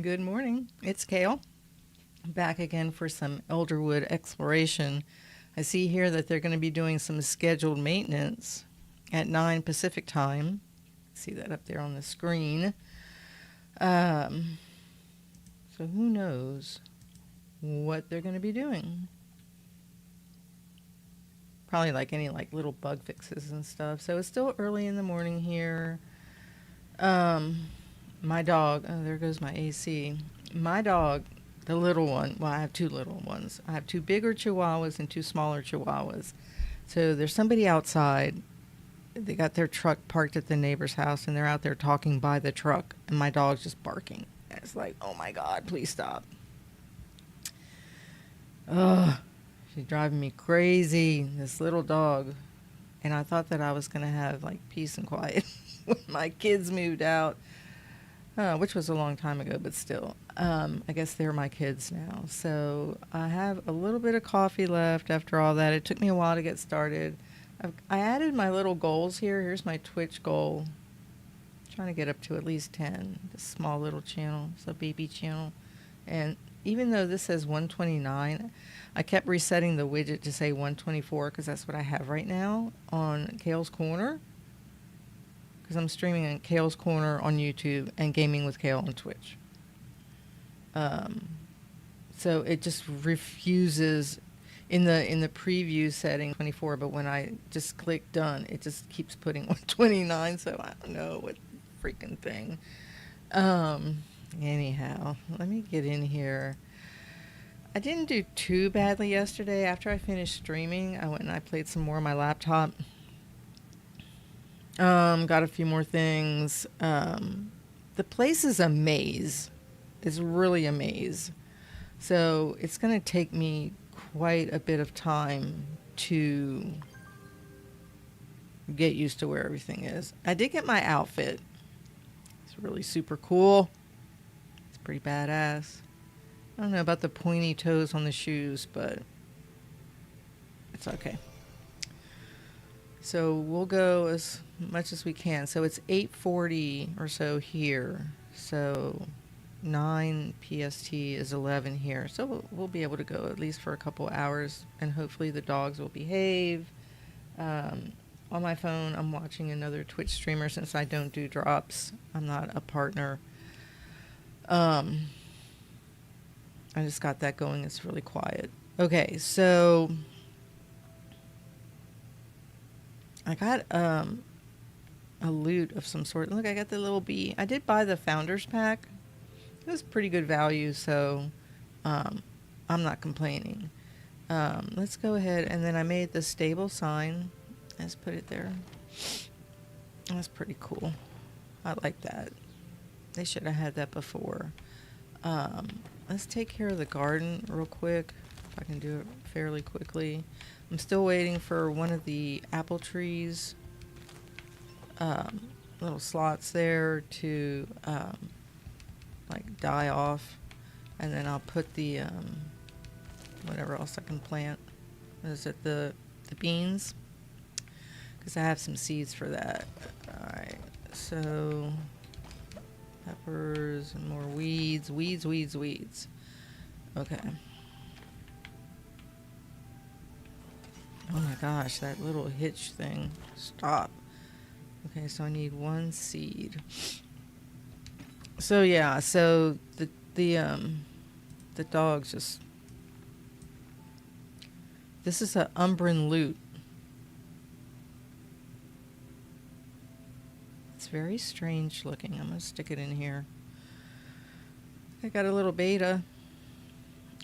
Good morning. It's Cail. Back again for some Elderwood exploration. I see here that they're going to be doing some scheduled maintenance at 9 Pacific time. See that up there on the screen. Um, so who knows what they're going to be doing? Probably like any like little bug fixes and stuff. So it's still early in the morning here. Um, my dog. Oh, there goes my AC. My dog, the little one. Well, I have two little ones. I have two bigger chihuahuas and two smaller chihuahuas. So there's somebody outside. They got their truck parked at the neighbor's house, and they're out there talking by the truck, and my dog's just barking. And it's like, oh my God, please stop. Ugh, she's driving me crazy. This little dog. And I thought that I was going to have like peace and quiet when my kids moved out, which was a long time ago, but still. I guess they're my kids now. So I have a little bit of coffee left after all that. It took me a while to get started. I added my little goals here. Here's my Twitch goal. I'm trying to get up to at least 10. This small little channel. It's a baby channel. And even though this says 129, I kept resetting the widget to say 124 because that's what I have right now on Cail's Corner. Because I'm streaming on Cail's Corner on YouTube and Gaming with Cail on Twitch. So it just refuses in the preview setting 24, but when I just click done, it just keeps putting 129. So I don't know what freaking thing. Anyhow, let me get in here. I didn't do too badly yesterday. After I finished streaming, I went and I played some more on my laptop. Got a few more things. The place is a maze. It's really a maze. So it's going to take me quite a bit of time to get used to where everything is. I did get my outfit. It's really super cool. It's pretty badass. I don't know about the pointy toes on the shoes, but it's okay. So we'll go as much as we can. So it's 8:40 or so here. So 9 PST is 11 here. So we'll be able to go at least for a couple hours, and hopefully the dogs will behave. On my phone, I'm watching another Twitch streamer since I don't do drops. I'm not a partner. I just got that going. It's really quiet. Okay, so I got a loot of some sort. Look, I got the little bee. I did buy the Founders Pack. It was pretty good value, so I'm not complaining. Let's go ahead, and then I made the stable sign. Let's put it there. That's pretty cool. I like that. They should have had that before. Let's take care of the garden real quick, if I can do it fairly quickly. I'm still waiting for one of the apple trees, little slots there to like die off, and then I'll put the whatever else I can plant. Is it the beans? Because I have some seeds for that. All right, so peppers and more weeds. Okay. Oh my gosh, that little hitch thing. Stop. Okay, so I need one seed. So yeah, so the dogs just. This is a Umbran lute. It's very strange looking. I'm gonna stick it in here. I got a little beta.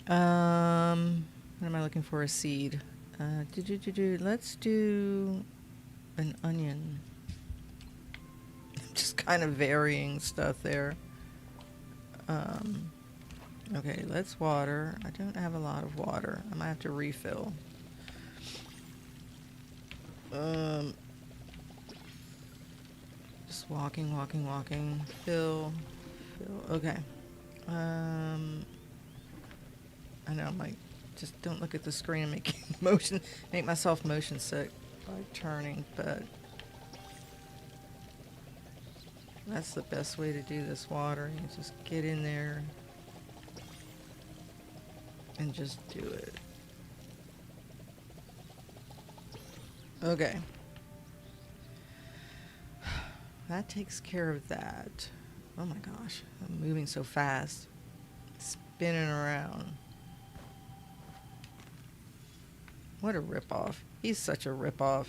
What am I looking for? A seed. Let's do an onion. Just kind of varying stuff there. Okay, let's water. I don't have a lot of water. I might have to refill. Just walking. Fill. Okay. I know I'm like, just don't look at the screen and make myself motion sick by turning, but That's the best way to do this water. You just get in there and just do it. Okay. That takes care of that. Oh my gosh, I'm moving so fast. Spinning around. What a ripoff. He's such a ripoff.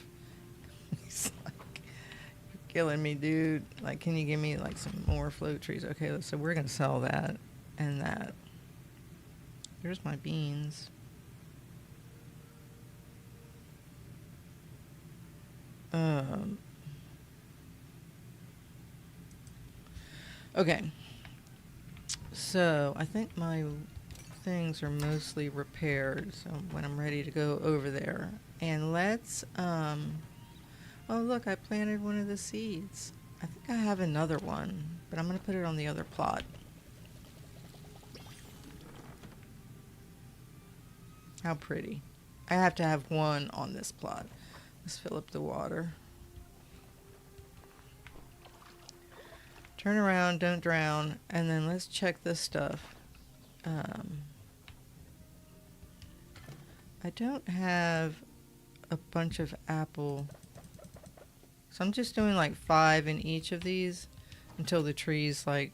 He's like, you're killing me, dude. Like, can you give me like some more float trees? Okay, so we're gonna sell that and that. There's my beans. Okay. So I think my things are mostly repaired. So when I'm ready to go over there, and let's oh look, I planted one of the seeds. I think I have another one, but I'm gonna put it on the other plot. How pretty. I have to have one on this plot. Let's fill up the water. Turn around, don't drown, and then let's check this stuff. I don't have a bunch of apple, so I'm just doing like 5 in each of these until the trees, like,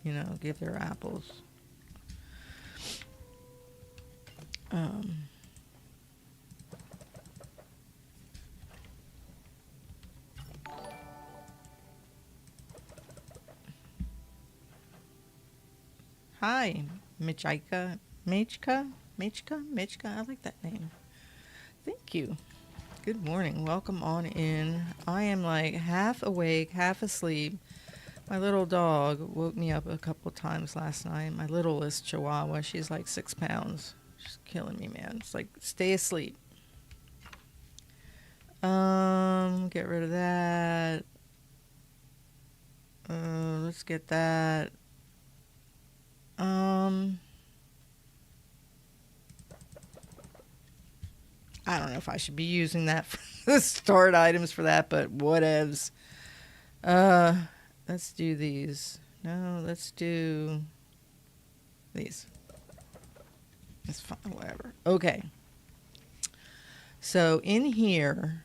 you know, give their apples. Hi, Michika. Michka? I like that name. Thank you. Good morning. Welcome on in. I am like half awake, half asleep. My little dog woke me up a couple times last night. My littlest Chihuahua, she's like 6 pounds. She's killing me, man. It's like, stay asleep. Get rid of that. Let's get that. I don't know if I should be using that for the stored items for that, but whatevs. Let's do these. No, let's do these. It's fine, whatever. Okay. So in here,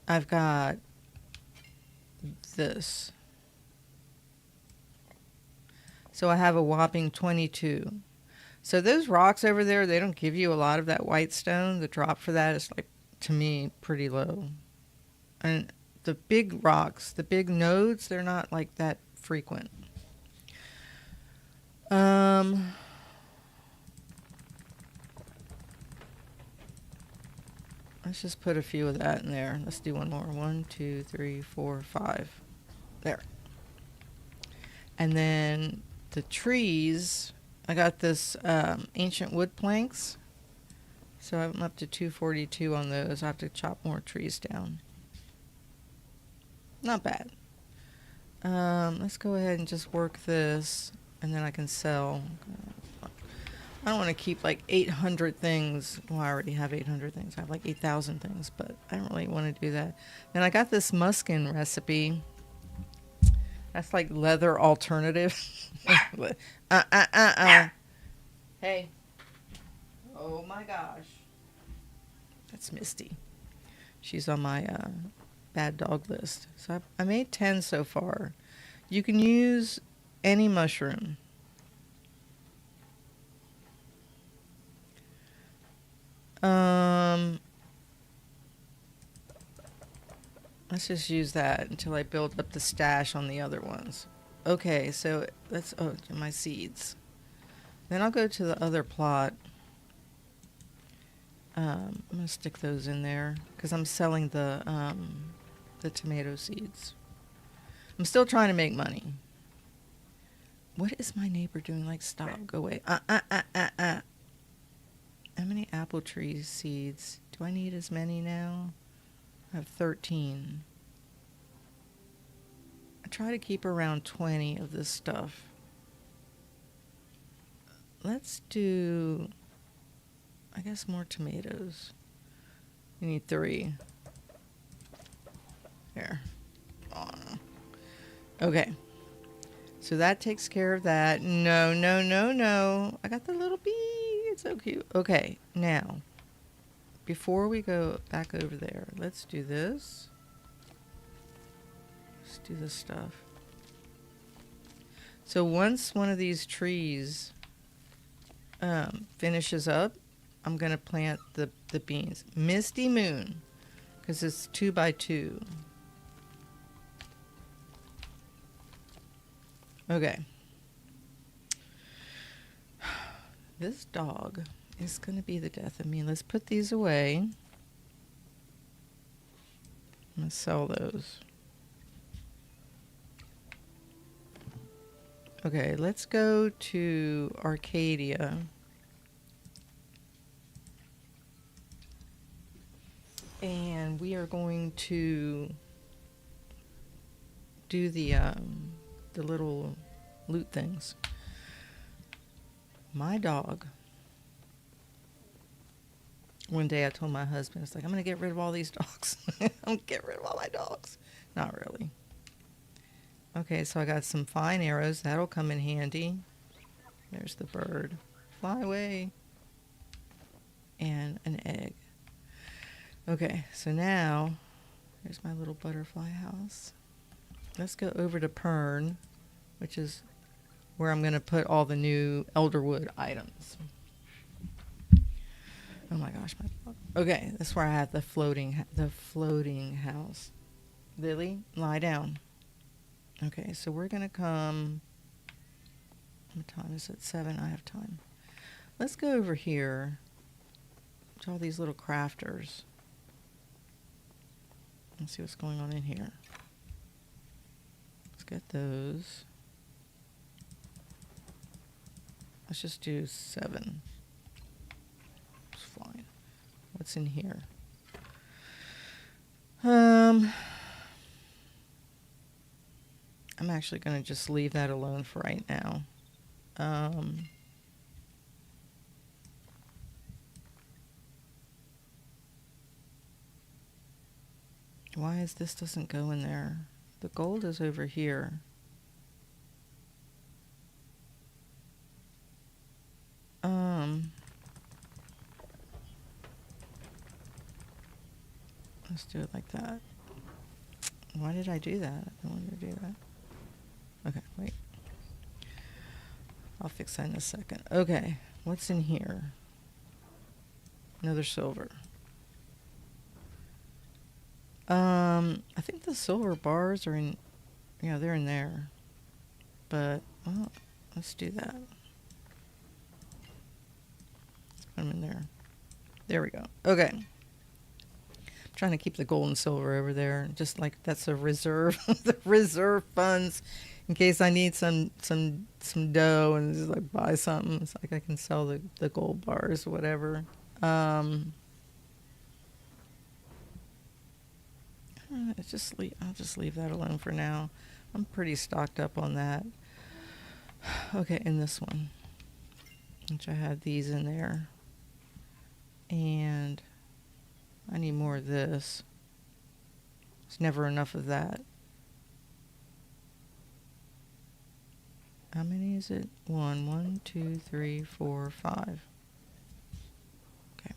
I've got this. So I have a whopping 22. So those rocks over there, they don't give you a lot of that white stone. The drop for that is, like, to me, pretty low. And the big rocks, the big nodes, they're not like that frequent. Let's just put a few of that in there. Let's do one more. 1, 2, 3, 4, 5. There. And then the trees, I got this ancient wood planks. So I'm up to 242 on those. I have to chop more trees down. Not bad. Let's go ahead and just work this, and then I can sell. I don't want to keep like 800 things. Well, I already have 800 things. I have like 8,000 things, but I don't really want to do that. Then I got this muskin recipe. That's like leather alternative. Hey. Oh my gosh. That's Misty. She's on my bad dog list. So I made 10 so far. You can use any mushroom. Let's just use that until I build up the stash on the other ones. Okay, so let's, my seeds. Then I'll go to the other plot. I'm going to stick those in there because I'm selling the tomato seeds. I'm still trying to make money. What is my neighbor doing? Like, stop, go away. How many apple tree seeds? Do I need as many now? I have 13. I try to keep around 20 of this stuff. Let's do, I guess, more tomatoes. You need 3. There. Oh, no. Okay. So that takes care of that. No, no, no, no. I got the little bee. It's so cute. Okay, now, before we go back over there, let's do this. Let's do this stuff. So once one of these trees finishes up, I'm going to plant the beans. Misty Moon, because it's 2 by 2. Okay. This dog is going to be the death of me. Let's put these away. I'm going to sell those. Okay, let's go to Arcadia. And we are going to do the little loot things. My dog. One day I told my husband, it's like, I'm going to get rid of all these dogs. I'm going to get rid of all my dogs. Not really. Okay, so I got some fine arrows. That'll come in handy. There's the bird. Fly away. And an egg. Okay, so now, here's my little butterfly house. Let's go over to Pern, which is where I'm going to put all the new Elderwood items. Oh my gosh, my dog. Okay, that's where I have the floating house. Lily, lie down. Okay, so we're going to come. What time is it? 7. I have time. Let's go over here to all these little crafters. Let's see what's going on in here. Let's get those. Let's just do 7. It's fine. What's in here? I'm actually going to just leave that alone for right now. Why is this doesn't go in there? The gold is over here. Let's do it like that. Why did I do that? I don't want to do that. Okay, wait. I'll fix that in a second. Okay, what's in here? Another silver. I think the silver bars are in, yeah, they're in there. But, well, let's do that. Let's put them in there. There we go. Okay. I'm trying to keep the gold and silver over there. Just like that's a reserve, the reserve funds in case I need some dough and just like buy something. It's like I can sell the gold bars or whatever. I'll just leave that alone for now. I'm pretty stocked up on that. Okay, in this one, which I had these in there, and I need more of this. There's never enough of that. How many is it? 1, 2, 3, 4, 5. Okay.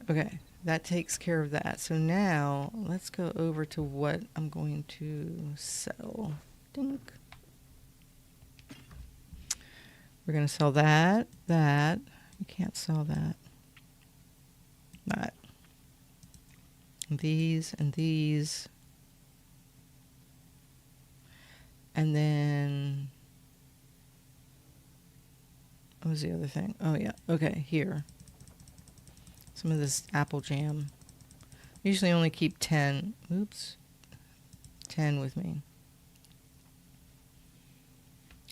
Okay, that takes care of that. So now let's go over to what I'm going to sell. Dink. We're going to sell that. You can't sell that. That. These and these. And then, what was the other thing? Oh, yeah. Okay, here. Some of this apple jam. Usually only keep 10. Oops. 10 with me.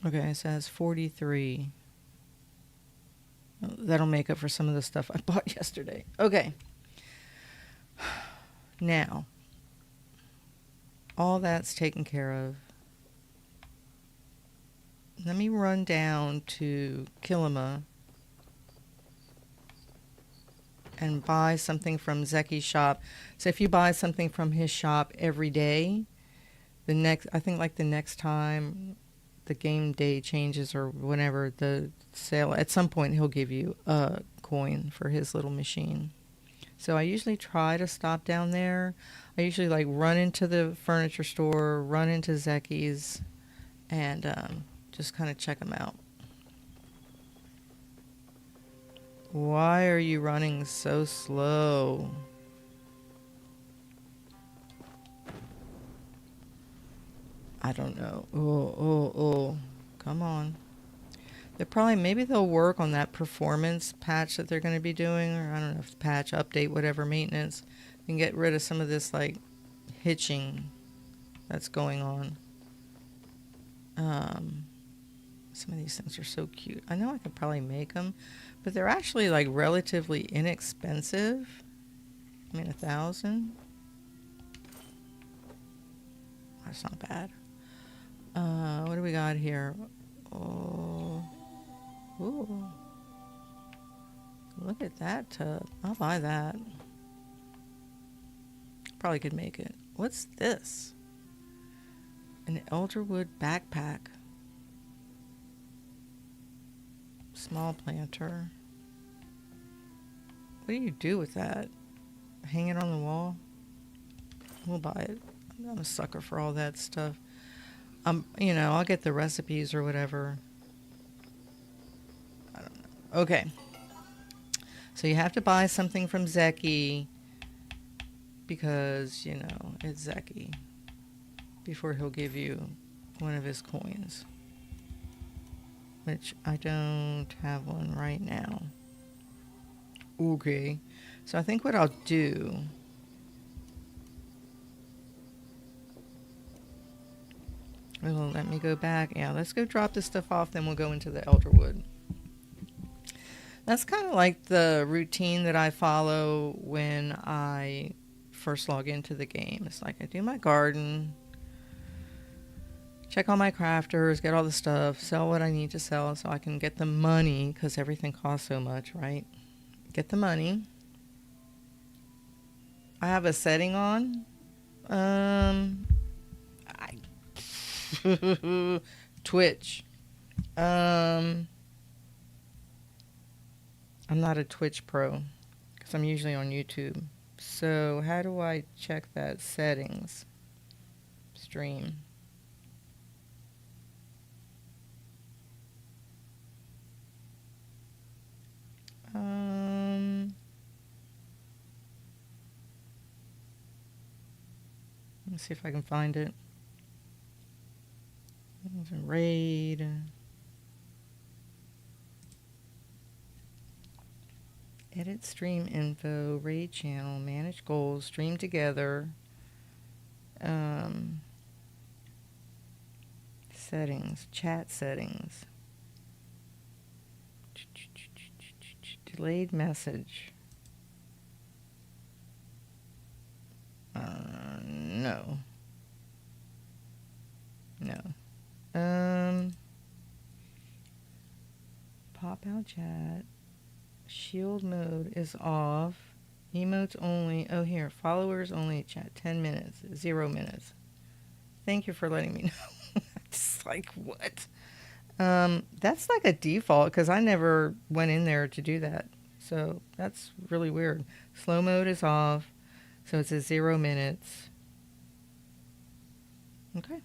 Okay, so that's 43. That'll make up for some of the stuff I bought yesterday. Okay. Now, all that's taken care of. Let me run down to Kilima and buy something from Zeki's shop. So if you buy something from his shop every day, I think like the next time the game day changes or whenever the sale, at some point he'll give you a coin for his little machine. So I usually try to stop down there. I usually like run into the furniture store, run into Zeki's, and just kind of check them out. Why are you running so slow? I don't know. Oh. Come on. Maybe they'll work on that performance patch that they're going to be doing, or I don't know if it's patch, update, whatever, maintenance, and get rid of some of this like hitching that's going on. Some of these things are so cute. I know I could probably make them, but they're actually like relatively inexpensive. I mean, 1,000. That's not bad. What do we got here? Oh, ooh. Look at that tub. I'll buy that. Probably could make it. What's this? An Elderwood backpack. Small planter. What do you do with that? Hang it on the wall? We'll buy it. I'm a sucker for all that stuff. I'll get the recipes or whatever. I don't know. Okay. So you have to buy something from Zeki because, it's Zeki before he'll give you one of his coins, which I don't have one right now. Okay. So I think what I'll do... It'll let me go back. Yeah, let's go drop this stuff off, then we'll go into the Elderwood. That's kind of like the routine that I follow when I first log into the game. It's like I do my garden, check all my crafters, get all the stuff, sell what I need to sell so I can get the money, because everything costs so much, right? Get the money. I have a setting on. Twitch. I'm not a Twitch pro because I'm usually on YouTube. So how do I check that? Settings. Stream. Let's see if I can find it. Raid. Edit stream info, raid channel, manage goals, stream together. Settings, chat settings. Delayed message. No. Pop out chat. Shield mode is off. Emotes only. Oh, here. Followers only chat 10 minutes. 0 minutes. Thank you for letting me know. It's like, what? That's like a default because I never went in there to do that. So that's really weird. Slow mode is off. So it says 0 minutes. Okay.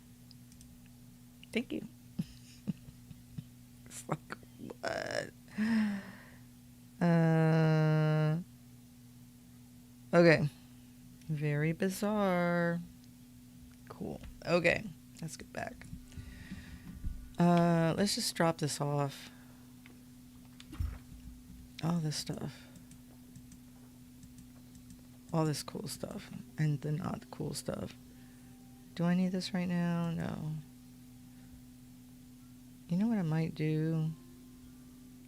Thank you. It's like, what? Okay. Very bizarre. Cool. Okay. Let's get back. Let's just drop this off. All this stuff. All this cool stuff. And the not cool stuff. Do I need this right now? No. You know what I might do?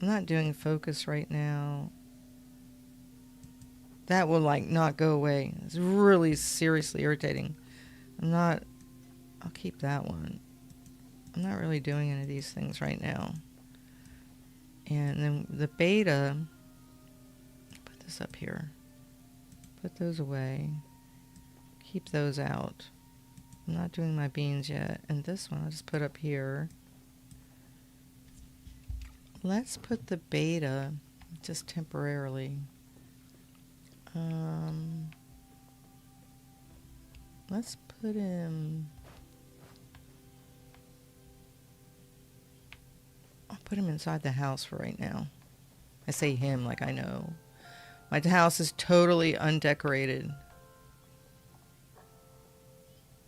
I'm not doing focus right now. That will like not go away. It's really seriously irritating. I'll keep that one. I'm not really doing any of these things right now. And then the beta, put this up here. Put those away. Keep those out. I'm not doing my beans yet. And this one I'll just put up here. Let's put the beta just temporarily. Let's put him... I'll put him inside the house for right now. I say him like I know. My house is totally undecorated.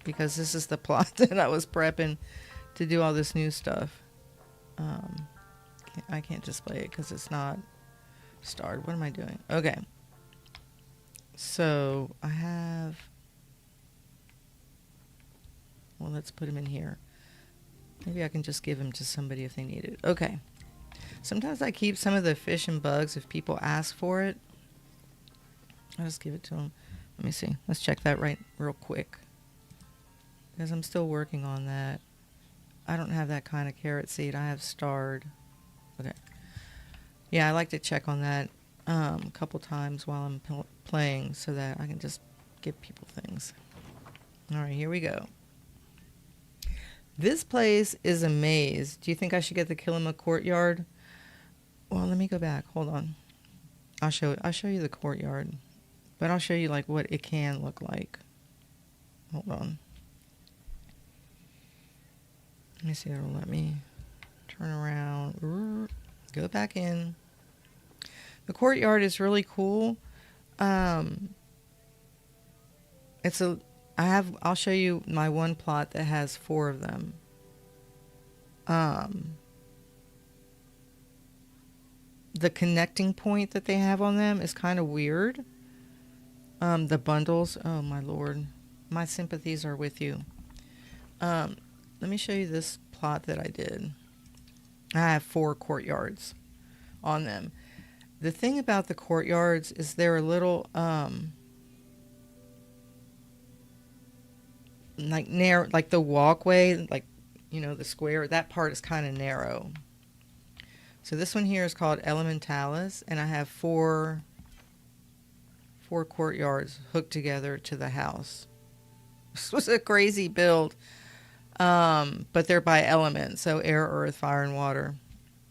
Because this is the plot that I was prepping to do all this new stuff. I can't display it because it's not starred. What am I doing? Okay. So I have... Well, let's put him in here. Maybe I can just give him to somebody if they need it. Okay. Sometimes I keep some of the fish and bugs if people ask for it. I'll just give it to them. Let me see. Let's check that right real quick. Because I'm still working on that. I don't have that kind of carrot seed. I have starred. Okay. Yeah, I like to check on that a couple times while I'm playing so that I can just give people things. All right, here we go. This place is a maze. Do you think I should get the Kilima courtyard? Well, let me go back. Hold on. I'll show you the courtyard. But I'll show you like what it can look like. Hold on. Let me see if it'll let me turn around. Go back in. The courtyard is really cool. I'll show you my one plot that has 4 of them. The connecting point that they have on them is kind of weird. The bundles, oh my lord. My sympathies are with you. Let me show you this plot that I did. I have 4 courtyards on them. The thing about the courtyards is they're a little like narrow, like the walkway, like, you know, the square, that part is kind of narrow. So this one here is called Elementalis, and I have 4 courtyards hooked together to the house. This was a crazy build. But they're by element, so air, earth, fire, and water.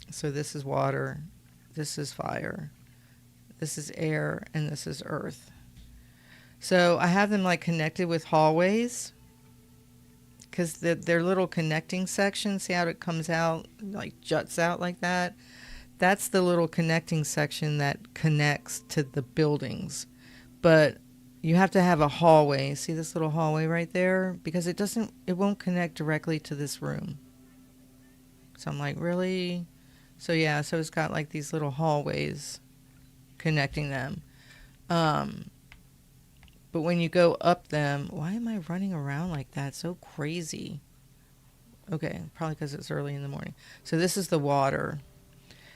So this is water, this is fire, this is air, and this is earth. So I have them like connected with hallways because they're little connecting sections. See how it comes out, like juts out like that? That's the little connecting section that connects to the buildings. But you have to have a hallway. See this little hallway right there? Because it won't connect directly to this room. So I'm like, really? So yeah, so it's got like these little hallways connecting them. But when you go up them, why am I running around like that? So crazy. Okay, probably because it's early in the morning. So this is the water.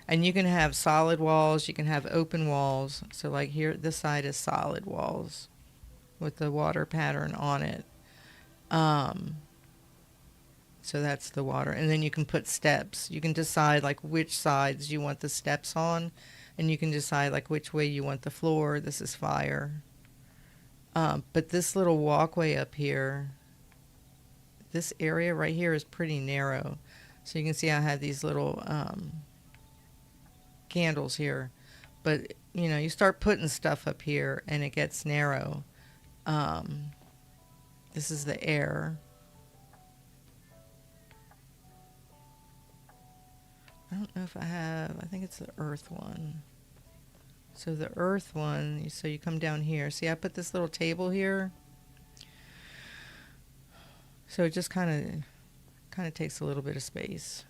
And you can have solid walls, you can have open walls. So like here, this side is solid walls with the water pattern on it. So that's the water. And then you can put steps. You can decide like which sides you want the steps on. And you can decide like which way you want the floor. This is fire. But this little walkway up here, this area right here is pretty narrow. So you can see I have these little candles here. But, you know, you start putting stuff up here and it gets narrow. This is the air. I don't know if I think it's the earth one. So the earth one, so you come down here. See, I put this little table here. So it just kind of takes a little bit of space.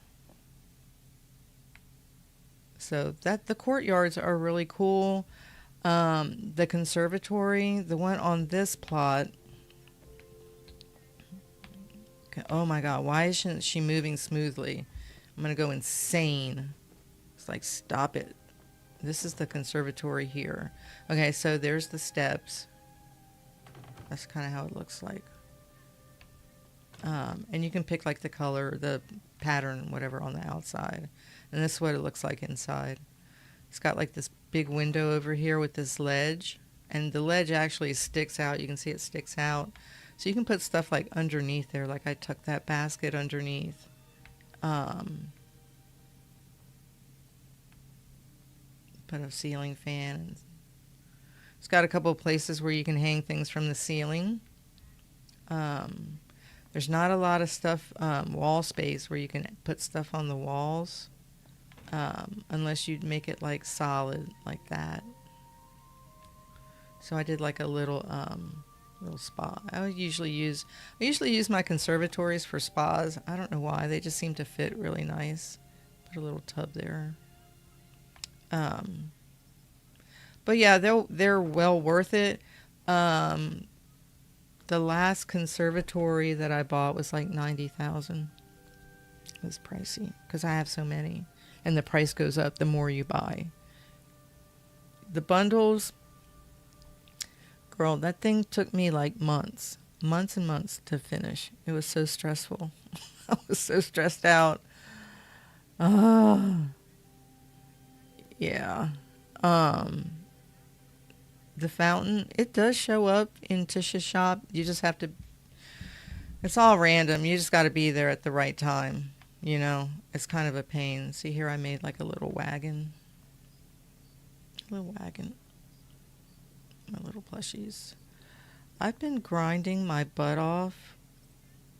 So the courtyards are really cool. The conservatory, the one on this plot. Okay, oh my God, why isn't she moving smoothly? I'm going to go insane. It's like, stop it. This is the conservatory here. Okay, so there's the steps. That's kind of how it looks like. And you can pick like the color, the pattern, whatever on the outside. And this is what it looks like inside. It's got like this big window over here with this ledge. And the ledge actually sticks out. You can see it sticks out. So you can put stuff like underneath there, like I tucked that basket underneath. Put a ceiling fan. And it's got a couple of places where you can hang things from the ceiling. There's not a lot of stuff, wall space where you can put stuff on the walls, unless you make it like solid like that. So I did like a little spa. I usually use my conservatories for spas. I don't know why, they just seem to fit really nice. Put a little tub there. But yeah, they're well worth it. The last conservatory that I bought was like $90,000. It was pricey because I have so many, and the price goes up the more you buy. The bundles, girl, that thing took me like months and months to finish. It was so stressful. I was so stressed out. Yeah. The fountain, it does show up in Tisha's shop. You just have to, it's all random. You just got to be there at the right time. You know, it's kind of a pain. See here, I made like a little wagon. My little plushies. I've been grinding my butt off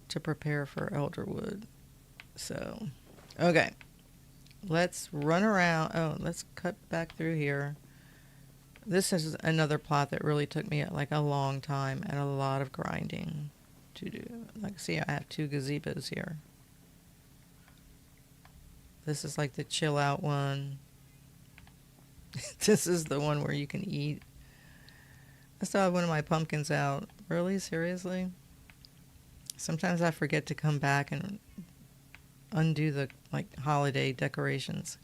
to prepare for Elderwood. So, okay. Let's run around. Oh, let's cut back through here. This is another plot that really took me like a long time and a lot of grinding to do. Like, see, I have 2 gazebos here. This is like the chill out one. This is the one where you can eat. I still have one of my pumpkins out. Really? Seriously? Sometimes I forget to come back and undo the like holiday decorations.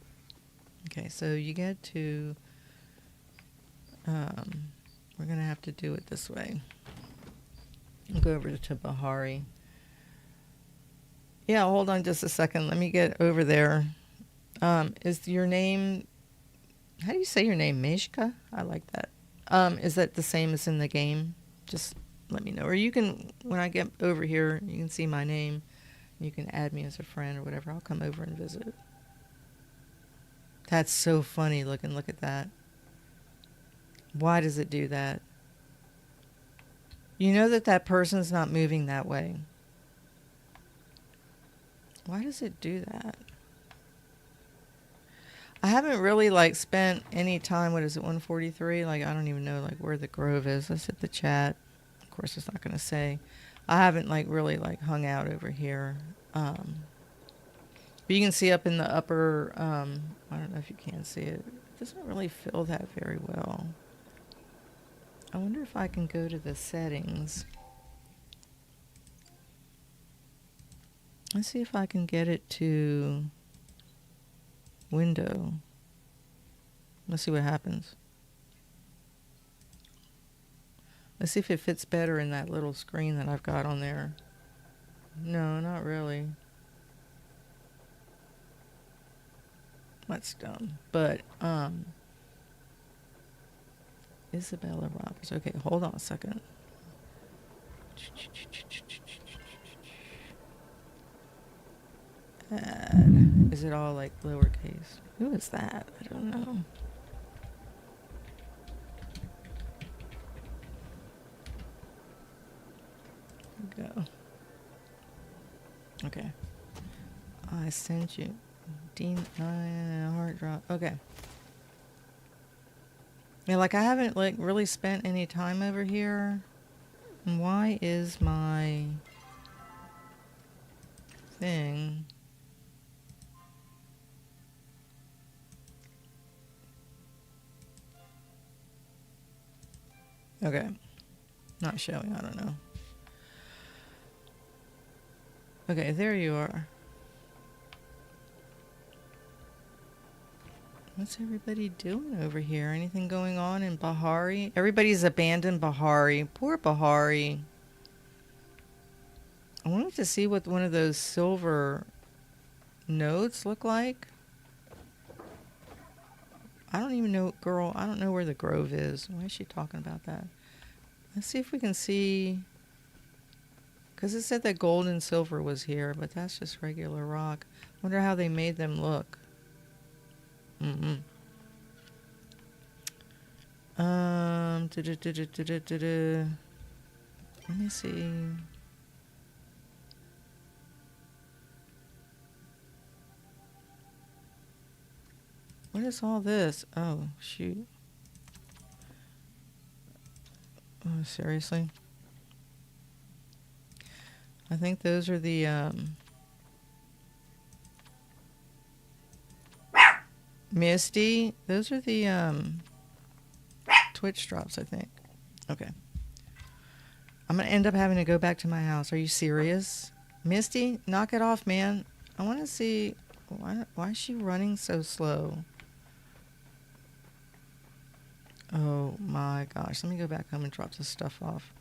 Okay, so you get to we're gonna have to do it this way. I'll go over to Bahari. Yeah, hold on just a second. Let me get over there. Is your name, how do you say your name? Meshka? I like that. Is that the same as in the game? Just let me know. Or you can, when I get over here, you can see my name. You can add me as a friend or whatever. I'll come over and visit. That's so funny looking. Look at that. Why does it do that? You know that that person's not moving that way. Why does it do that? I haven't really like spent any time. What is it, 143? Like, I don't even know like where the grove is. Let's hit the chat. Of course, it's not going to say. I haven't like really like hung out over here. But you can see up in the upper, I don't know if you can see it. It doesn't really fill that very well. I wonder if I can go to the settings. Let's see if I can get it to window. Let's see what happens. Let's see if it fits better in that little screen that I've got on there. No, not really. That's dumb. But, Isabella Roberts. Okay, hold on a second. Add. Is it all like lowercase? Who is that? I don't know. Go. Okay. I sent you. Dean, hard drop. Okay. Yeah, like I haven't like really spent any time over here. And why is my thing? Okay. Not showing, I don't know. Okay, there you are. What's everybody doing over here? Anything going on in Bahari? Everybody's abandoned Bahari. Poor Bahari. I wanted to see what one of those silver nodes look like. I don't even know, girl, I don't know where the grove is. Why is she talking about that? Let's see if we can see. Because it said that gold and silver was here, but that's just regular rock. Wonder how they made them look. Mm-mm. Let me see. What is all this? Oh, shoot. Oh, seriously? I think those are the, Misty. Those are the, Twitch drops, I think. Okay. I'm going to end up having to go back to my house. Are you serious? Misty, knock it off, man. I want to see... Why is she running so slow? Oh, my gosh. Let me go back home and drop this stuff off.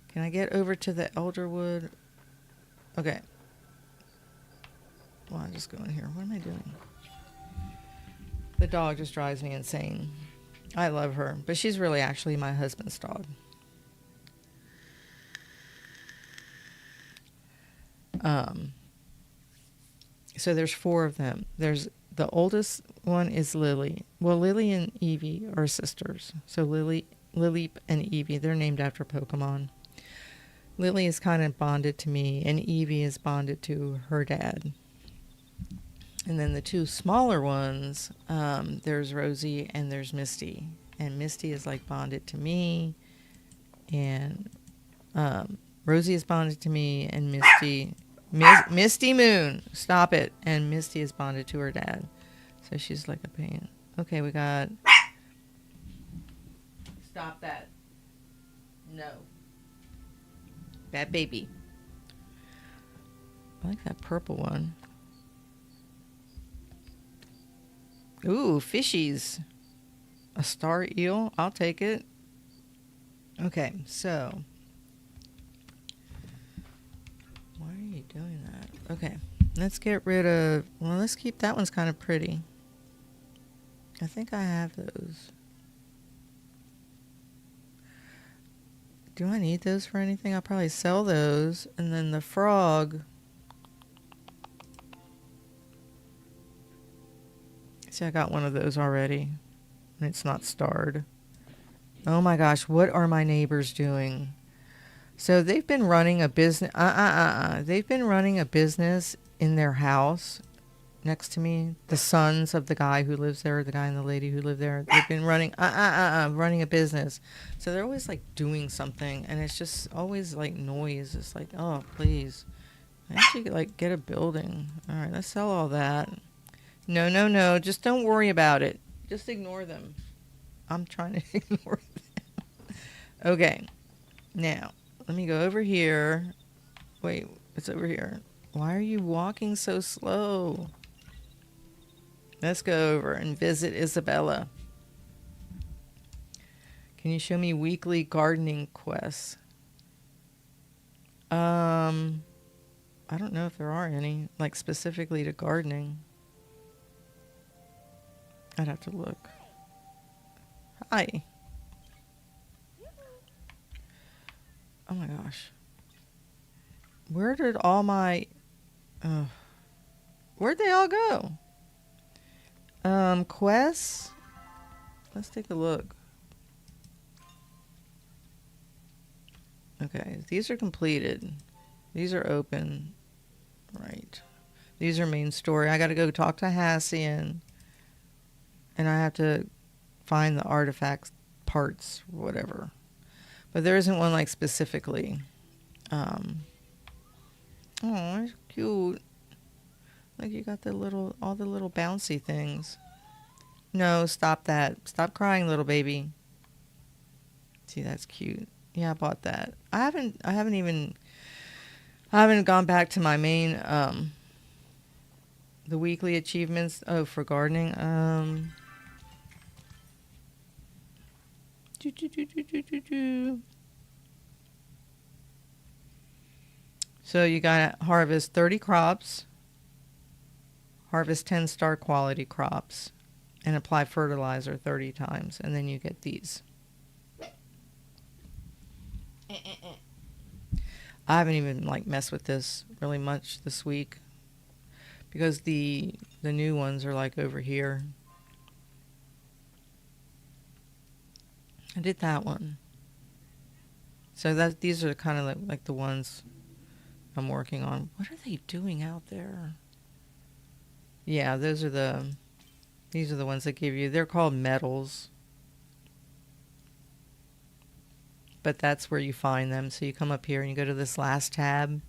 Can I get over to the Elderwood? Okay. Well, I'll just go in here. What am I doing? The dog just drives me insane. I love her, but she's really actually my husband's dog. So there's 4 of them. There's the oldest one is Lily. Well, Lily and Evie are sisters. So Lily and Evie, they're named after Pokemon. Lily is kind of bonded to me, and Evie is bonded to her dad. And then the 2 smaller ones, there's Rosie and there's Misty. And Misty is like bonded to me, and Rosie is bonded to me, and Misty Moon, stop it. And Misty is bonded to her dad. So she's like a pain. Okay, we got... Stop that. No. Bad baby. I like that purple one. Ooh, fishies. A star eel. I'll take it. Okay, so... Why are you doing that? Okay, let's get rid of... Well, let's keep... That one's kind of pretty. I think I have those. Do I need those for anything? I'll probably sell those. And then the frog... See, I got one of those already. And it's not starred. Oh my gosh, what are my neighbors doing? So they've been running a business... They've been running a business in their house next to me. The sons of the guy who lives there, the guy and the lady who live there. They've been running... running a business. So they're always like doing something. And it's just always like noise. It's like, oh, please. I should like get a building. All right, let's sell all that. No. Just don't worry about it. Just ignore them. I'm trying to ignore them. Okay. Now, let me go over here. Wait, it's over here. Why are you walking so slow? Let's go over and visit Isabella. Can you show me weekly gardening quests? I don't know if there are any, like specifically to gardening. I'd have to look. Hi. Oh my gosh. Where did all my... where'd they all go? Quests? Let's take a look. Okay, these are completed. These are open. Right. These are main story. I gotta go talk to Hassian. And I have to find the artifacts, parts, whatever. But there isn't one like specifically. Oh, that's cute. Like you got all the little bouncy things. No, stop that. Stop crying, little baby. See, that's cute. Yeah, I bought that. I haven't gone back to my main, the weekly achievements. Oh, for gardening. So you got to harvest 30 crops, harvest 10 star quality crops, and apply fertilizer 30 times, and then you get these. I haven't even like messed with this really much this week because the new ones are like over here. I did that one. So that these are kind of like the ones I'm working on. What are they doing out there? Yeah, these are the ones that give you. They're called medals, but that's where you find them. So you come up here and you go to this last tab,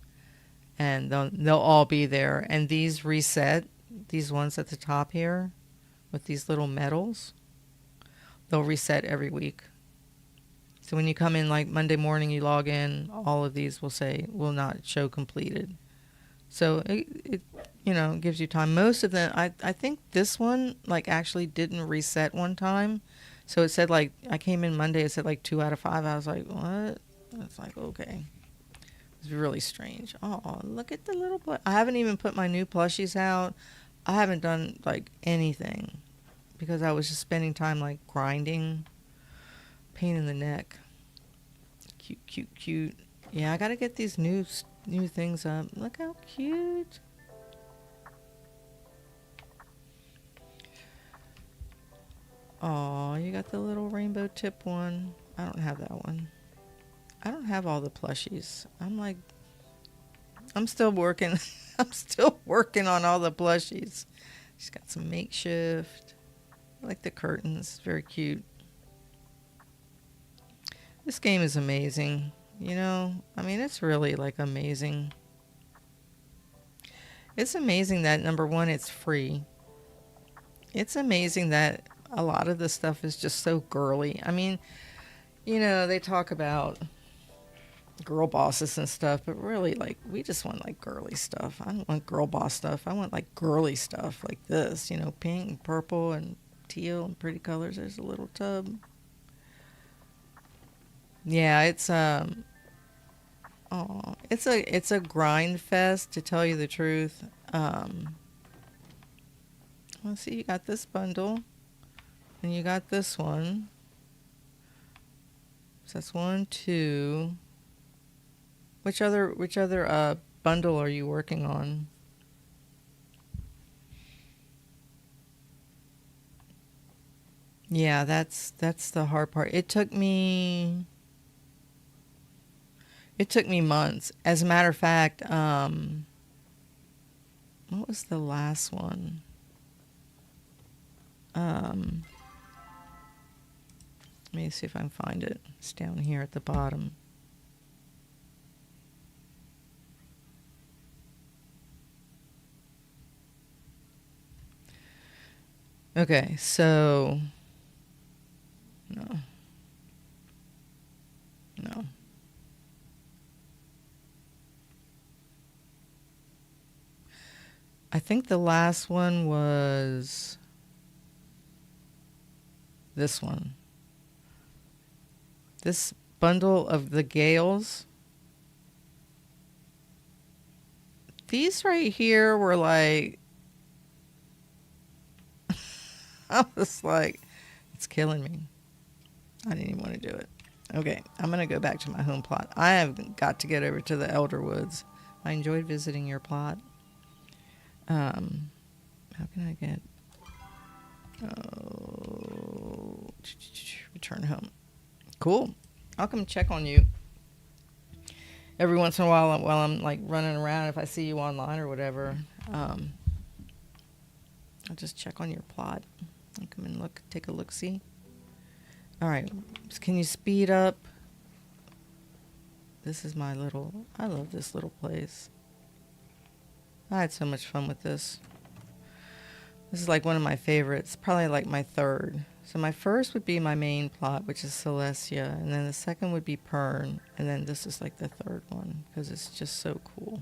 and they'll all be there. And these reset. These ones at the top here with these little medals, they'll reset every week. So when you come in like Monday morning, you log in, all of these will say will not show completed. So it gives you time. Most of them, I think this one like actually didn't reset one time. So it said like I came in Monday, it said like 2 out of 5. I was like, what? It's like, okay. It's really strange. Oh, look at the little I haven't even put my new plushies out. I haven't done like anything because I was just spending time like grinding. Pain in the neck. Cute, cute, cute. Yeah, I gotta get these new things up. Look how cute. Oh, you got the little rainbow tip one. I don't have that one. I don't have all the plushies. I'm still working. I'm still working on all the plushies. She's got some makeshift. I like the curtains. Very cute. This game is amazing. I mean, it's really like amazing. It's amazing that number one, it's free. It's amazing that a lot of the stuff is just so girly. I mean, they talk about girl bosses and stuff, but really, like, we just want like girly stuff. I don't want girl boss stuff. I want like girly stuff like this, pink and purple and teal and pretty colors. There's a little tub. Yeah, it's it's a grind fest, to tell you the truth. Let's see, you got this bundle and you got this one. So that's 1, 2. Which other bundle are you working on? Yeah, that's the hard part. It took me months. As a matter of fact, what was the last one? Let me see if I can find it. It's down here at the bottom. Okay, so no. I think the last one was this one. This bundle of the Gales. These right here were like, I was like, it's killing me. I didn't even want to do it. Okay, I'm going to go back to my home plot. I have got to get over to the Elderwoods. I enjoyed visiting your plot. How can I get... Oh, return home. Cool. I'll come check on you every once in a while I'm like running around. If I see you online or whatever, I'll just check on your plot. I'll come and take a look, see. All right, can you speed up? This is I love this little place. I had so much fun with this. This is like one of my favorites, probably like my third. So my first would be my main plot, which is Celestia, and then the second would be Pern, and then this is like the third one because it's just so cool.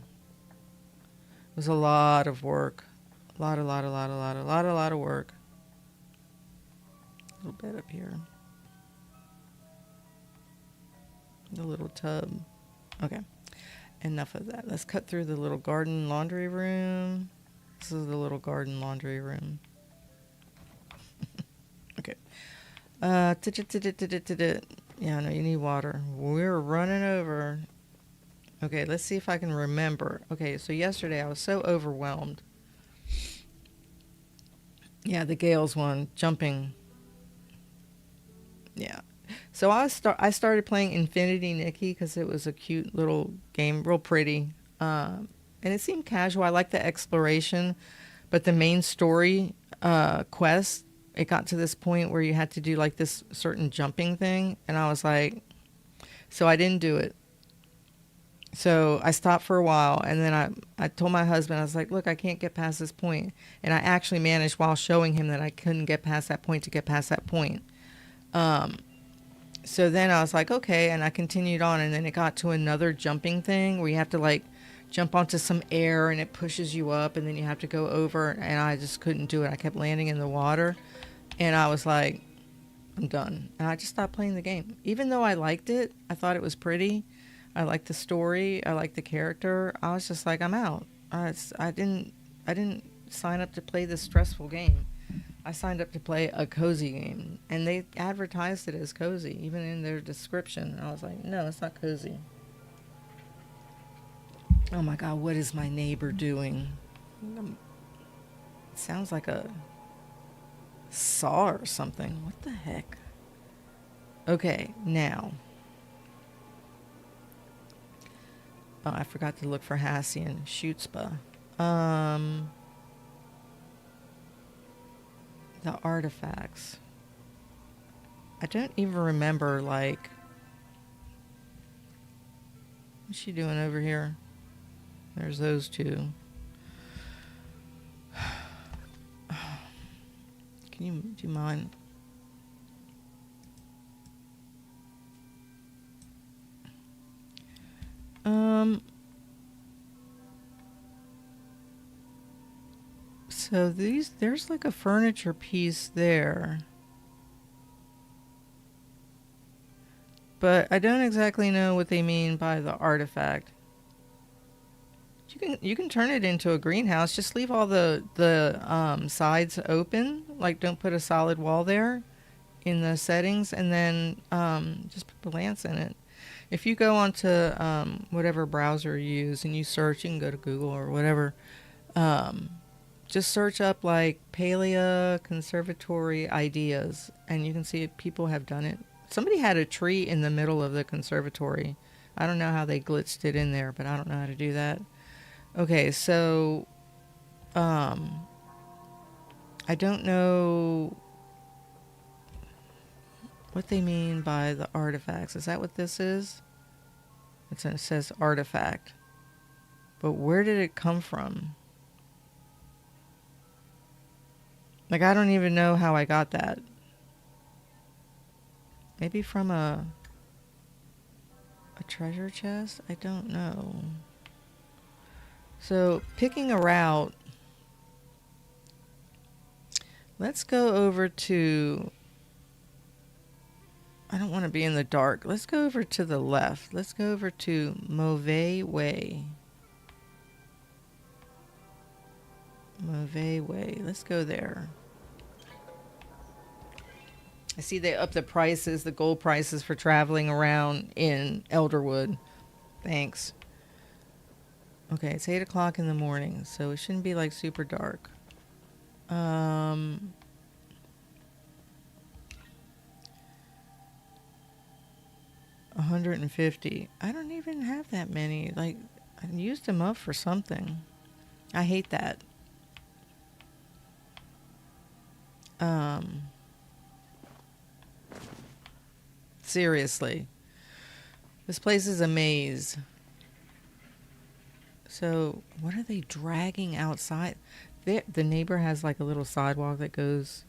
It was a lot of work, a lot of work. A little bit up here. The little tub. Okay, enough of that. Let's cut through the little garden laundry room. This is the little garden laundry room. Okay. Yeah, no, you need water. We're running over. Okay, let's see if I can remember. Okay, so yesterday I was so overwhelmed. Yeah, the Gales one, jumping. Yeah. So I started playing Infinity Nikki because it was a cute little game, real pretty. And it seemed casual. I like the exploration, but the main story quest, it got to this point where you had to do like this certain jumping thing, and I was like, so I didn't do it. So I stopped for a while, and then I told my husband, I was like, look, I can't get past this point. And I actually managed, while showing him that I couldn't get past that point, to get past that point. Um, so then I was like, okay, and I continued on, and then it got to another jumping thing where you have to like jump onto some air and it pushes you up, and then you have to go over, and I just couldn't do it. I kept landing in the water, and I was like, I'm done. And I just stopped playing the game. Even though I liked it, I thought it was pretty. I liked the story. I liked the character. I was just like, I'm out. I didn't sign up to play this stressful game. I signed up to play a cozy game, and they advertised it as cozy, even in their description. I was like, no, it's not cozy. Oh my God, what is my neighbor doing? It sounds like a saw or something. What the heck? Okay, now. Oh, I forgot to look for Hassian. Schutzpah. The artifacts. I don't even remember, like... What's she doing over here? There's those two. Do you mind? So there's like a furniture piece there. But I don't exactly know what they mean by the artifact. You can turn it into a greenhouse. Just leave all the sides open. Like, don't put a solid wall there in the settings, and then just put plants in it. If you go onto whatever browser you use and you search, you can go to Google or whatever. Just search up like Palia conservatory ideas, and you can see people have done it. Somebody had a tree in the middle of the conservatory. I don't know how they glitched it in there, but I don't know how to do that. Okay, so I don't know what they mean by the artifacts. Is that what this is? It says artifact. But where did it come from? Like, I don't even know how I got that. Maybe from a treasure chest? I don't know. So, picking a route, let's go over to... I don't want to be in the dark. Let's go over to the left. Let's go over to Mauvais Way. Mauvais Way. Let's go there. I see they up the prices, the gold prices for traveling around in Elderwood. Thanks. Okay, it's 8 o'clock in the morning, so it shouldn't be like super dark. 150. I don't even have that many. Like, I used them up for something. I hate that. Seriously. This place is a maze. So, what are they dragging outside? The neighbor has like a little sidewalk that goes...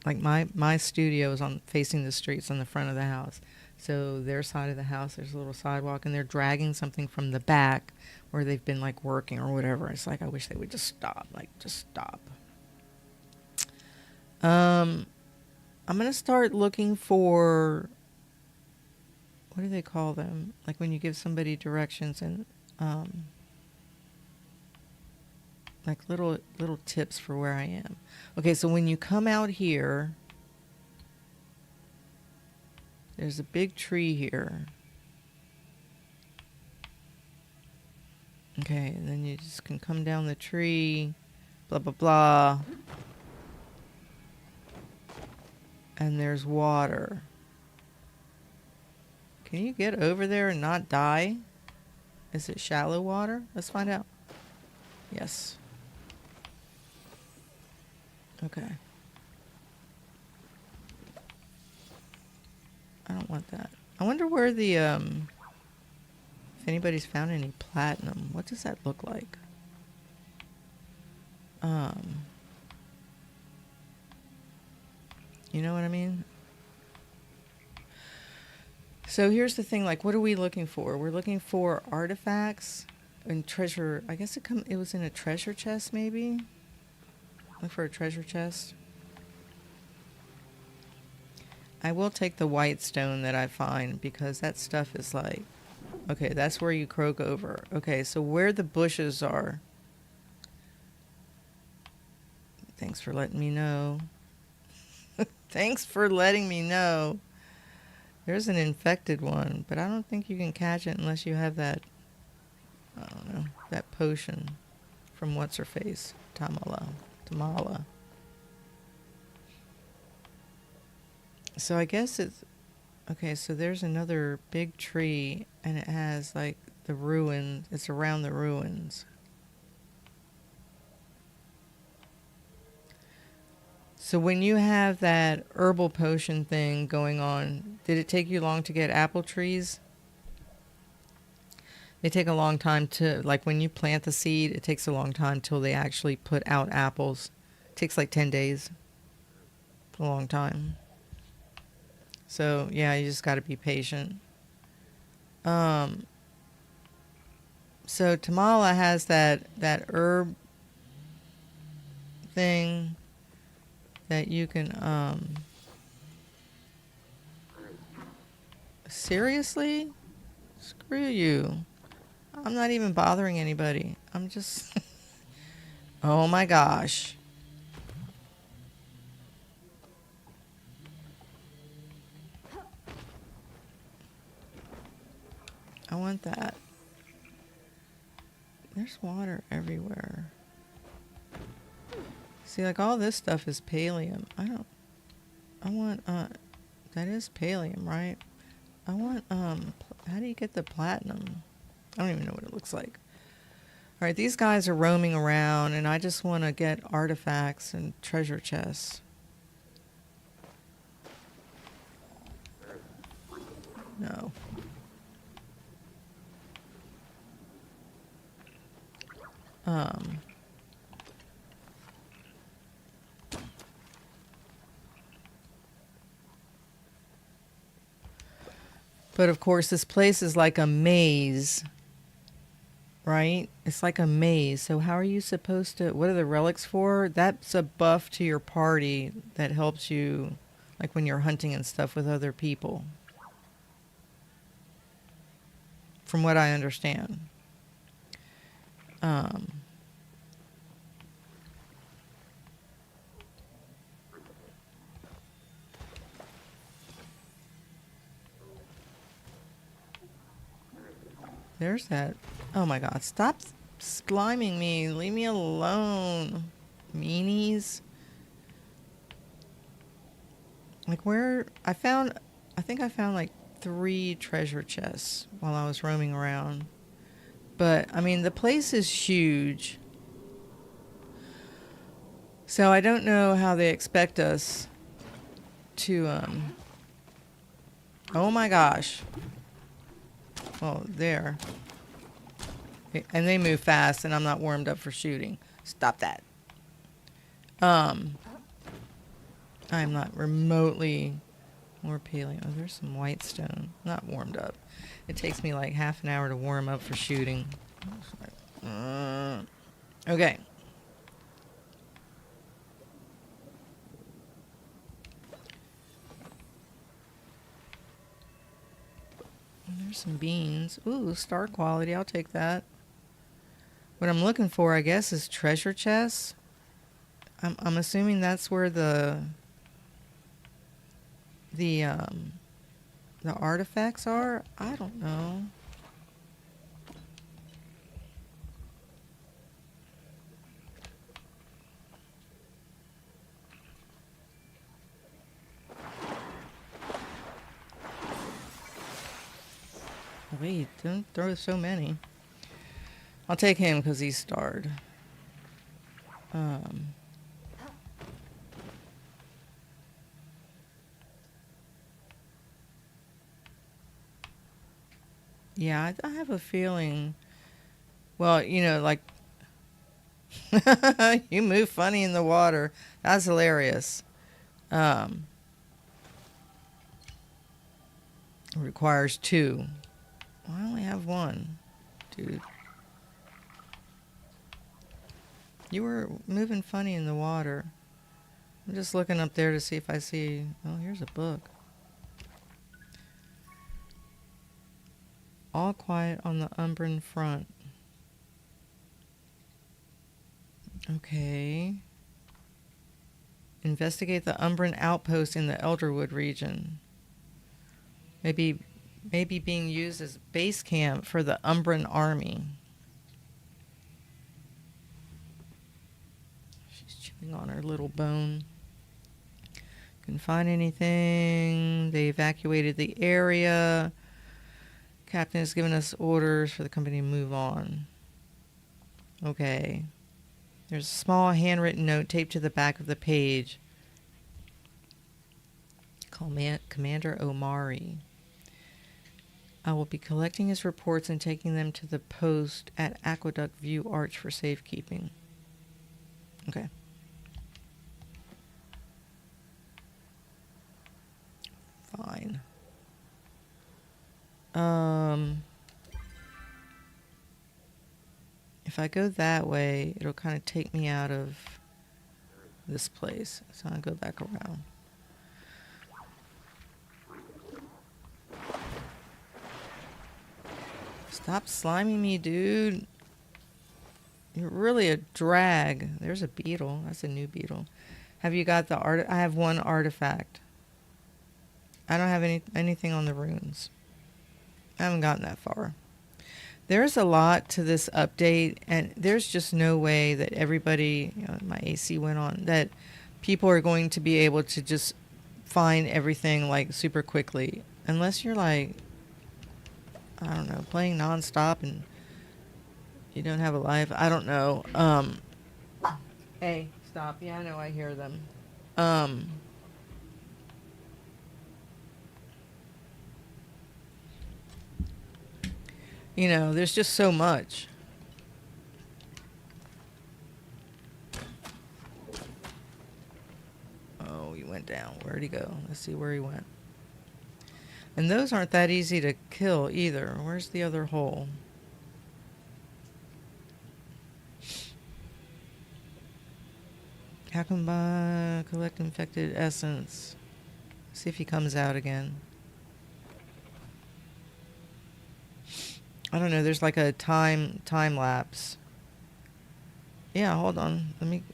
Like, my studio is facing the streets on the front of the house. So their side of the house, there's a little sidewalk, and they're dragging something from the back where they've been like working or whatever. It's like, I wish they would just stop. Like, just stop. I'm going to start looking for... What do they call them? Like when you give somebody directions and... like little tips for where I am. Okay, so when you come out here, there's a big tree here. Okay, and then you just can come down the tree, blah, blah, blah. And there's water. Can you get over there and not die? Is it shallow water? Let's find out. Yes. Okay. I don't want that. I wonder where the, if anybody's found any platinum. What does that look like? You know what I mean? So here's the thing, like, what are we looking for? We're looking for artifacts and treasure. I guess it was in a treasure chest, maybe? Look for a treasure chest. I will take the white stone that I find because that stuff is like... Okay, that's where you croak over. Okay, so where the bushes are... Thanks for letting me know. Thanks for letting me know. There's an infected one, but I don't think you can catch it unless you have that... I don't know, that potion from What's-Her-Face. Tamala. So I guess it's... Okay, so there's another big tree, and it has, like, the ruins. It's around the ruins. So when you have that herbal potion thing going on, did it take you long to get apple trees? They take a long time to... Like, when you plant the seed, it takes a long time till they actually put out apples. It takes, like, 10 days. A long time. So, yeah, you just got to be patient. So Tamala has that herb thing that you can, seriously? Screw you. I'm not even bothering anybody. I'm just... Oh my gosh. I want that. There's water everywhere. See, like, all this stuff is pallium. I want, that is pallium, right? I want, how do you get the platinum? I don't even know what it looks like. All right, these guys are roaming around, and I just want to get artifacts and treasure chests. No. But of course, this place is like a maze, right? It's like a maze. So how are you supposed to... What are the relics for? That's a buff to your party that helps you, like, when you're hunting and stuff with other people. From what I understand. There's that. Oh my god, stop sliming me. Leave me alone. Meanies. Like, where... I think I found like 3 treasure chests while I was roaming around. But, I mean, the place is huge. So I don't know how they expect us to, Oh my gosh. Well, there. And they move fast, and I'm not warmed up for shooting. Stop that. I'm not remotely more paleo. Oh, there's some white stone. Not warmed up. It takes me like half an hour to warm up for shooting. Okay. There's some beans. Ooh, star quality. I'll take that. What I'm looking for, I guess, is treasure chests. I'm assuming that's where the artifacts are. I don't know. Golly, don't throw so many. I'll take him because he's starred. Um, yeah, I have a feeling. Well, you know, like you move funny in the water. That's hilarious. Um, requires 2. Well, I only have 1, dude. You were moving funny in the water. I'm just looking up there to see if I see. Oh, here's a book. All quiet on the Umbran front. Okay. Investigate the Umbran outpost in the Elderwood region. Maybe being used as base camp for the Umbran army. She's chewing on her little bone. Couldn't find anything. They evacuated the area. Captain has given us orders for the company to move on. Okay. There's a small handwritten note taped to the back of the page. Commander Omari. I will be collecting his reports and taking them to the post at Aqueduct View Arch for safekeeping. Okay. Fine. If I go that way, it'll kind of take me out of this place. So I'll go back around. Stop sliming me, dude. You're really a drag. There's a beetle. That's a new beetle. Have you got the art? I have 1 artifact. I don't have anything on the runes. I haven't gotten that far. There's a lot to this update, and there's just no way that everybody, you know, my AC went on, that people are going to be able to just find everything like super quickly. Unless you're like, I don't know, playing nonstop and you don't have a life. I don't know. Hey, stop. Yeah, I know, I hear them. You know, there's just so much. Oh, he went down. Where'd he go? Let's see where he went. And those aren't that easy to kill either. Where's the other hole? How come by collect infected essence? See if he comes out again. I don't know. There's like a time lapse. Yeah, hold on. Let me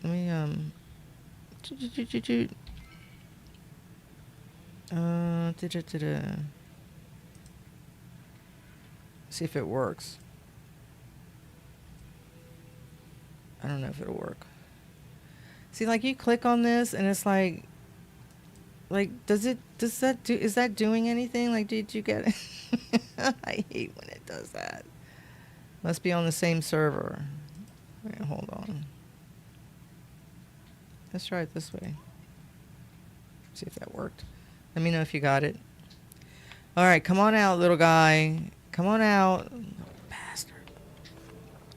see if it works. I don't know if it'll work. See, like you click on this and it's like is that doing anything? Like, did you get it? I hate when it does that. Must be on the same server. Wait, hold on. Let's try it this way. See if that worked. Let me know if you got it. All right, come on out, little guy. Come on out. Bastard.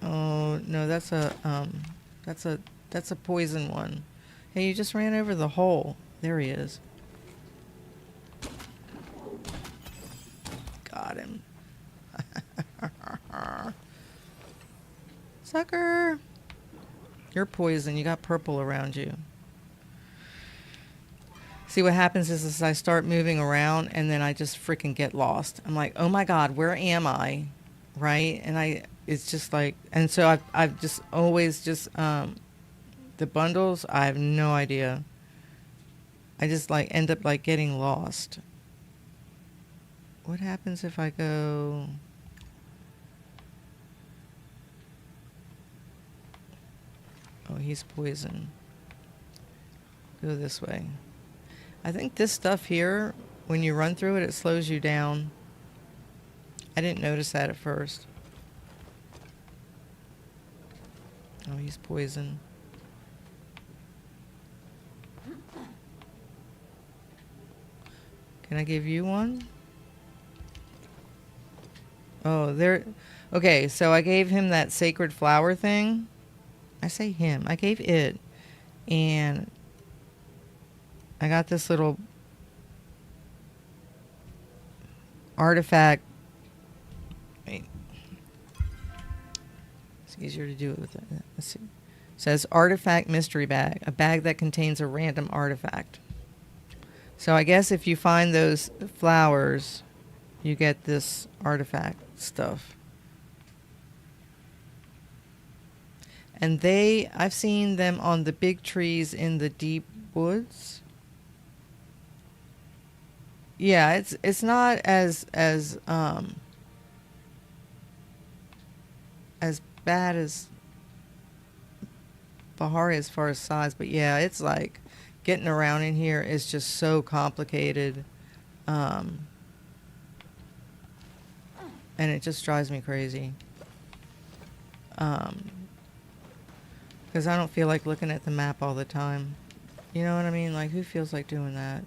Oh, no, that's a poison one. Hey, you just ran over the hole. There he is. Got him. Sucker. You're poison. You got purple around you. See, what happens is I start moving around and then I just freaking get lost. I'm like, oh my God, where am I? Right? And it's just like, and so I've just always just, the bundles, I have no idea. I just like end up like getting lost. What happens if I go... Oh, he's poison. Go this way. I think this stuff here, when you run through it, it slows you down. I didn't notice that at first. Oh, he's poison. Can I give you one? Oh, there. Okay, so I gave him that sacred flower thing. I say him. I gave it. And I got this little artifact. Wait. It's easier to do it with it. Let's see. It says artifact mystery bag. A bag that contains a random artifact. So I guess if you find those flowers, you get this artifact stuff. And I've seen them on the big trees in the deep woods. Yeah, it's not as bad as Bahari as far as size, but yeah, it's like getting around in here is just so complicated. And it just drives me crazy. Because I don't feel like looking at the map all the time. You know what I mean? Like, who feels like doing that?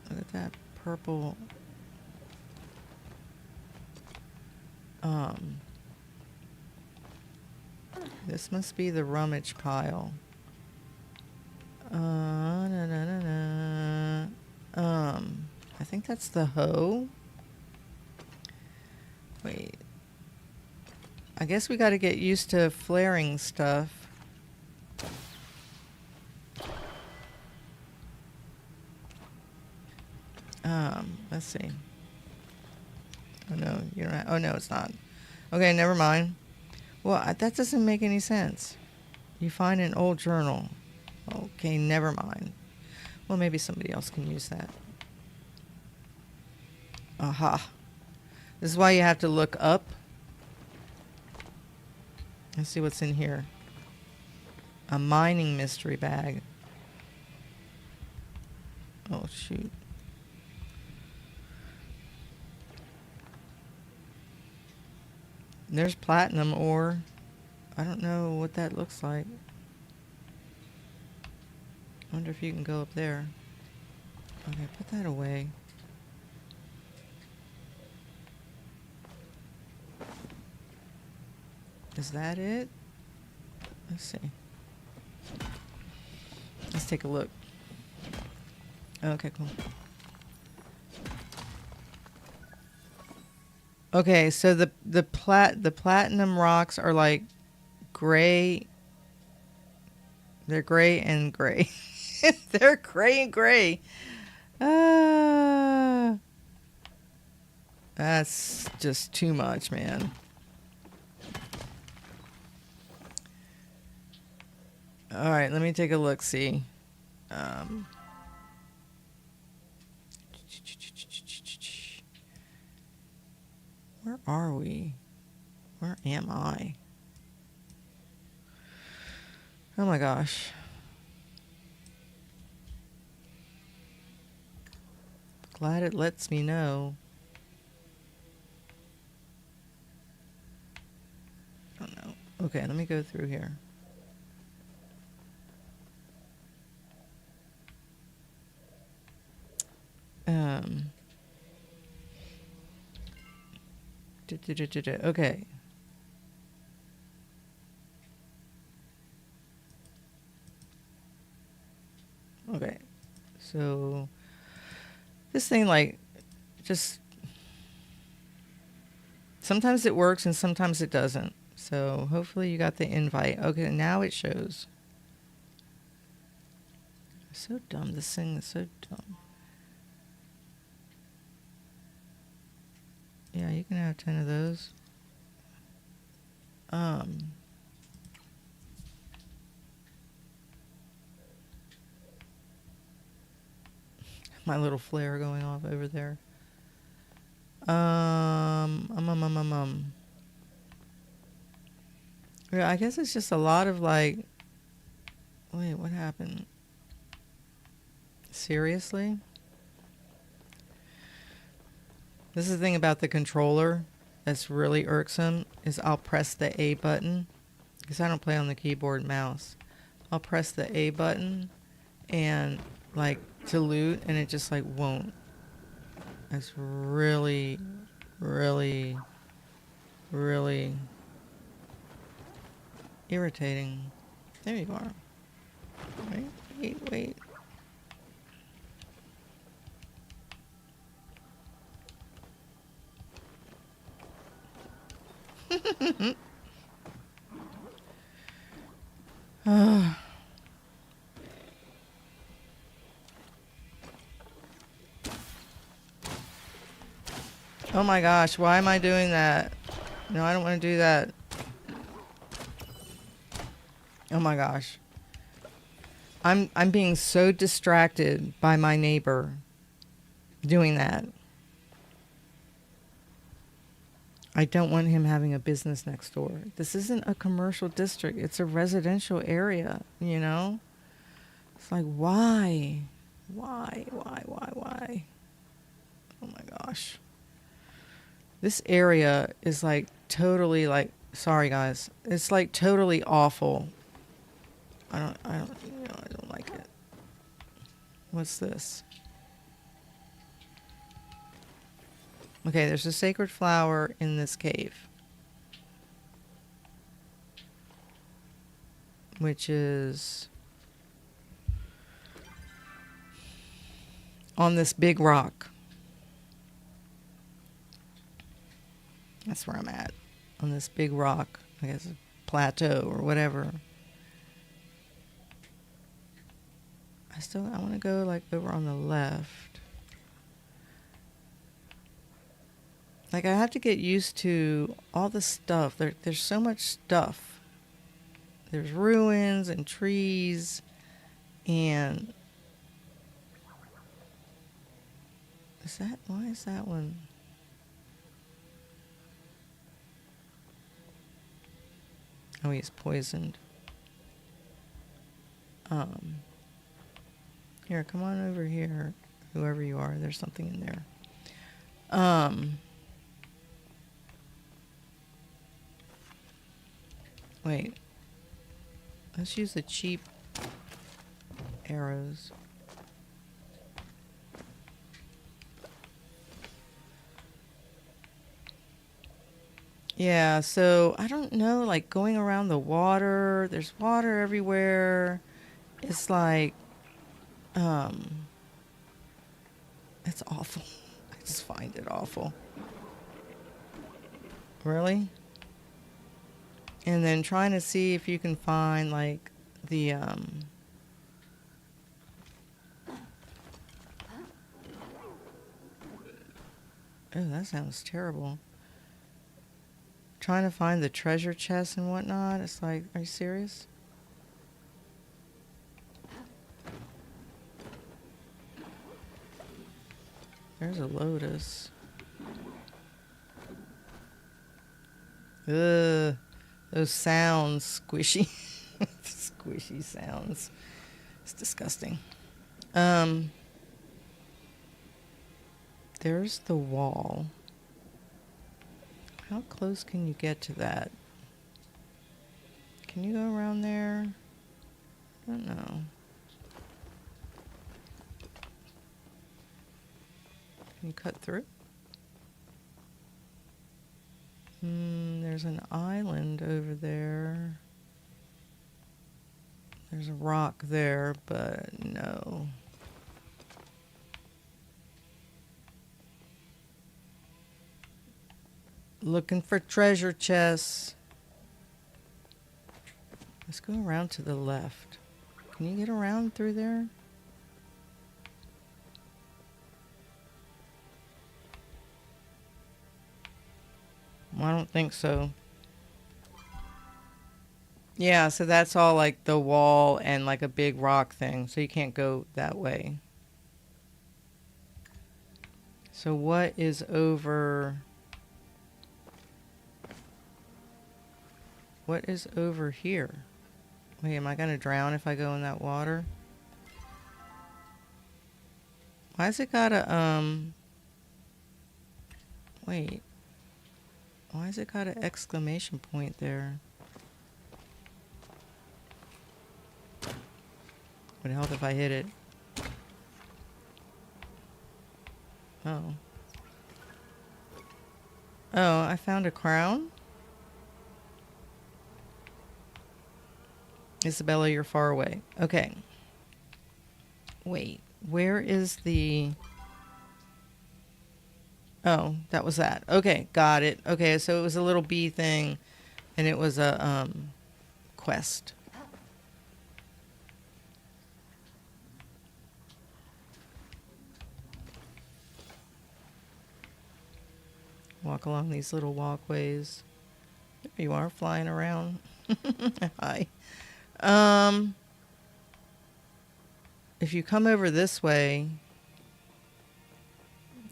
Look at that purple. This must be the rummage pile. I think that's the hoe. Wait. I guess we got to get used to flaring stuff. Let's see. Oh no, you're not. Oh no, it's not. Okay, never mind. Well, that doesn't make any sense. You find an old journal. Okay, never mind. Well, maybe somebody else can use that. Aha. This is why you have to look up. Let's see what's in here. A mining mystery bag. Oh, shoot. There's platinum ore. I don't know what that looks like. I wonder if you can go up there. Okay, put that away. Is that it? Let's see. Let's take a look. Okay, cool. Okay, so the platinum rocks are like gray. They're gray and gray. They're gray and gray. That's just too much, man. All right, let me take a look. See. Where are we? Where am I? Oh my gosh. Glad it lets me know. Oh no. Okay, let me go through here. Okay. Okay. So this thing, like, just sometimes it works and sometimes it doesn't. So hopefully you got the invite. Okay, now it shows. So dumb. This thing is so dumb. Yeah, you can have 10 of those. My little flare going off over there. Yeah, I guess it's just a lot of like. Wait, what happened? Seriously? This is the thing about the controller that's really irksome is I'll press the A button because I don't play on the keyboard and mouse. I'll press the A button and like to loot and it just like won't. It's really, really, really irritating. There you are. Wait. Oh my gosh, why am I doing that? No, I don't want to do that. Oh my gosh. I'm being so distracted by my neighbor doing that. I don't want him having a business next door. This isn't a commercial district. It's a residential area, you know? It's like, why? Why? Oh my gosh. This area is like totally like, sorry guys. It's like totally awful. I don't like it. What's this? Okay, there's a sacred flower in this cave. Which is on this big rock. That's where I'm at. On this big rock. I guess a plateau or whatever. I want to go like over on the left. Like I have to get used to all the stuff. There's so much stuff. There's ruins and trees and why is that one? Oh, he's poisoned. Here, come on over here. Whoever you are, there's something in there. Wait. Let's use the cheap arrows. Yeah, so I don't know, like going around the water, there's water everywhere. It's like, it's awful. I just find it awful. Really? And then trying to see if you can find like the, oh, that sounds terrible. Trying to find the treasure chests and whatnot. It's like, are you serious? There's a lotus. Ugh. Those sounds, squishy. Squishy sounds. It's disgusting. There's the wall. How close can you get to that? Can you go around there? I don't know. Can you cut through? There's an island over there. There's a rock there, but no. Looking for treasure chests. Let's go around to the left. Can you get around through there? Well, I don't think so. Yeah, so that's all like the wall and like a big rock thing. So you can't go that way. So what is over... What is over here? Wait, am I going to drown if I go in that water? Why has it got a, Wait. Why has it got an exclamation point there? Would help if I hit it. Oh. Oh, I found a crown? Isabella, you're far away. Okay. Wait. Where is the... Oh, that was that. Okay, got it. Okay, so it was a little bee thing, and it was a quest. Walk along these little walkways. There you are, flying around. Hi. If you come over this way,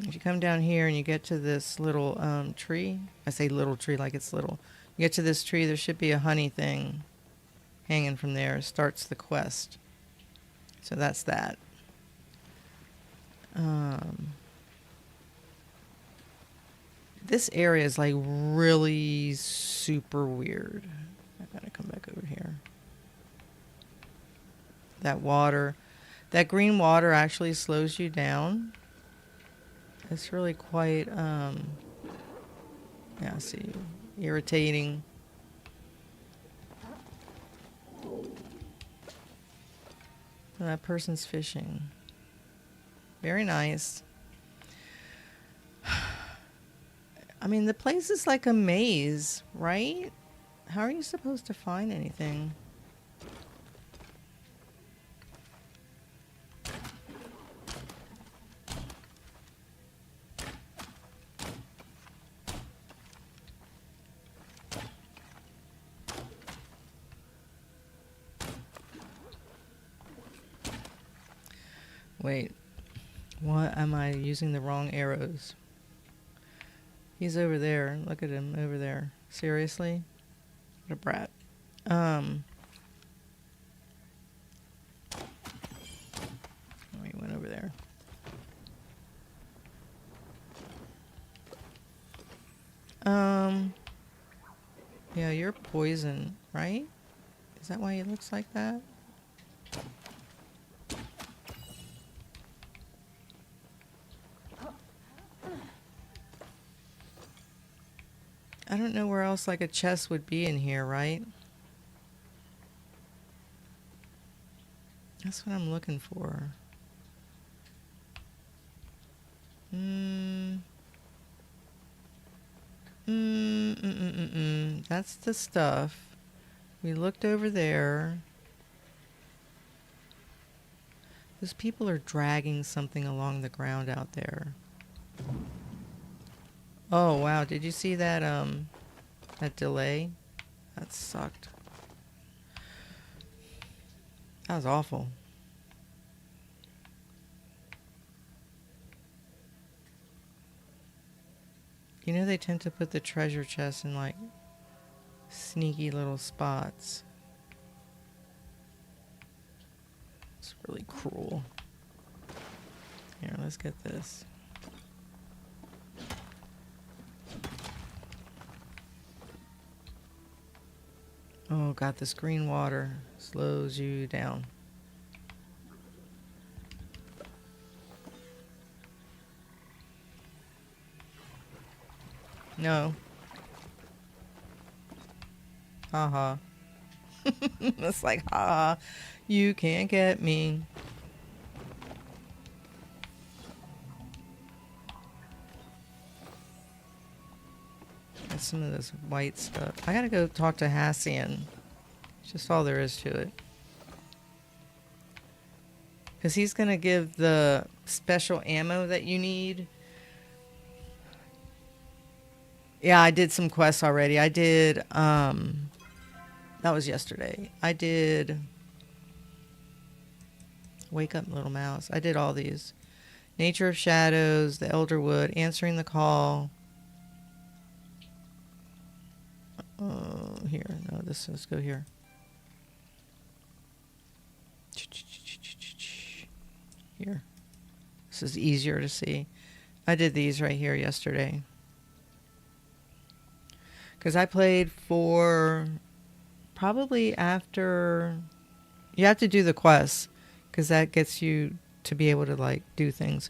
if you come down here and you get to this little tree, I say little tree like it's little. You get to this tree, there should be a honey thing hanging from there. It starts the quest. So that's that. This area is like really super weird. I gotta come back over here. That water, that green water actually slows you down. It's really quite, yeah, see, irritating. That person's fishing. Very nice. I mean, the place is like a maze, right? How are you supposed to find anything? Wait, what am I using the wrong arrows? He's over there. Look at him over there. Seriously? What a brat. He went over there. Yeah, you're poison, right? Is that why he looks like that? I don't know where else like a chest would be in here, right? That's what I'm looking for. That's the stuff. We looked over there. Those people are dragging something along the ground out there. Oh, wow. Did you see that, that delay? That sucked. That was awful. You know they tend to put the treasure chests in, like, sneaky little spots. It's really cruel. Here, let's get this. Oh, got this green water. Slows you down. No. Haha. It's like, haha, you can't get me. That's some of this white stuff. I gotta go talk to Hassian. It's just all there is to it. Because he's gonna give the special ammo that you need. Yeah, I did some quests already. I did, that was yesterday. I did Wake Up Little Mouse. I did all these. Nature of Shadows, the Elderwood, Answering the Call. Here, no, let's go here. Here. This is easier to see. I did these right here yesterday. Because I played for probably after you have to do the quests because that gets you to be able to like do things.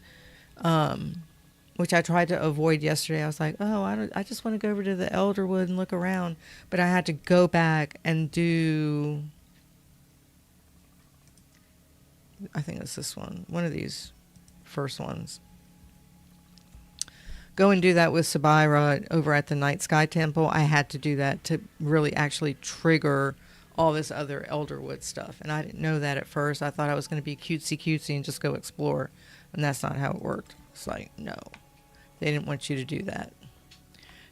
Which I tried to avoid yesterday. I was like, oh, I just want to go over to the Elderwood and look around. But I had to go back and do, I think it's this one of these first ones. Go and do that with Sabira over at the Night Sky Temple. I had to do that to really actually trigger all this other Elderwood stuff. And I didn't know that at first. I thought I was going to be cutesy and just go explore. And that's not how it worked. It's like, no. They didn't want you to do that.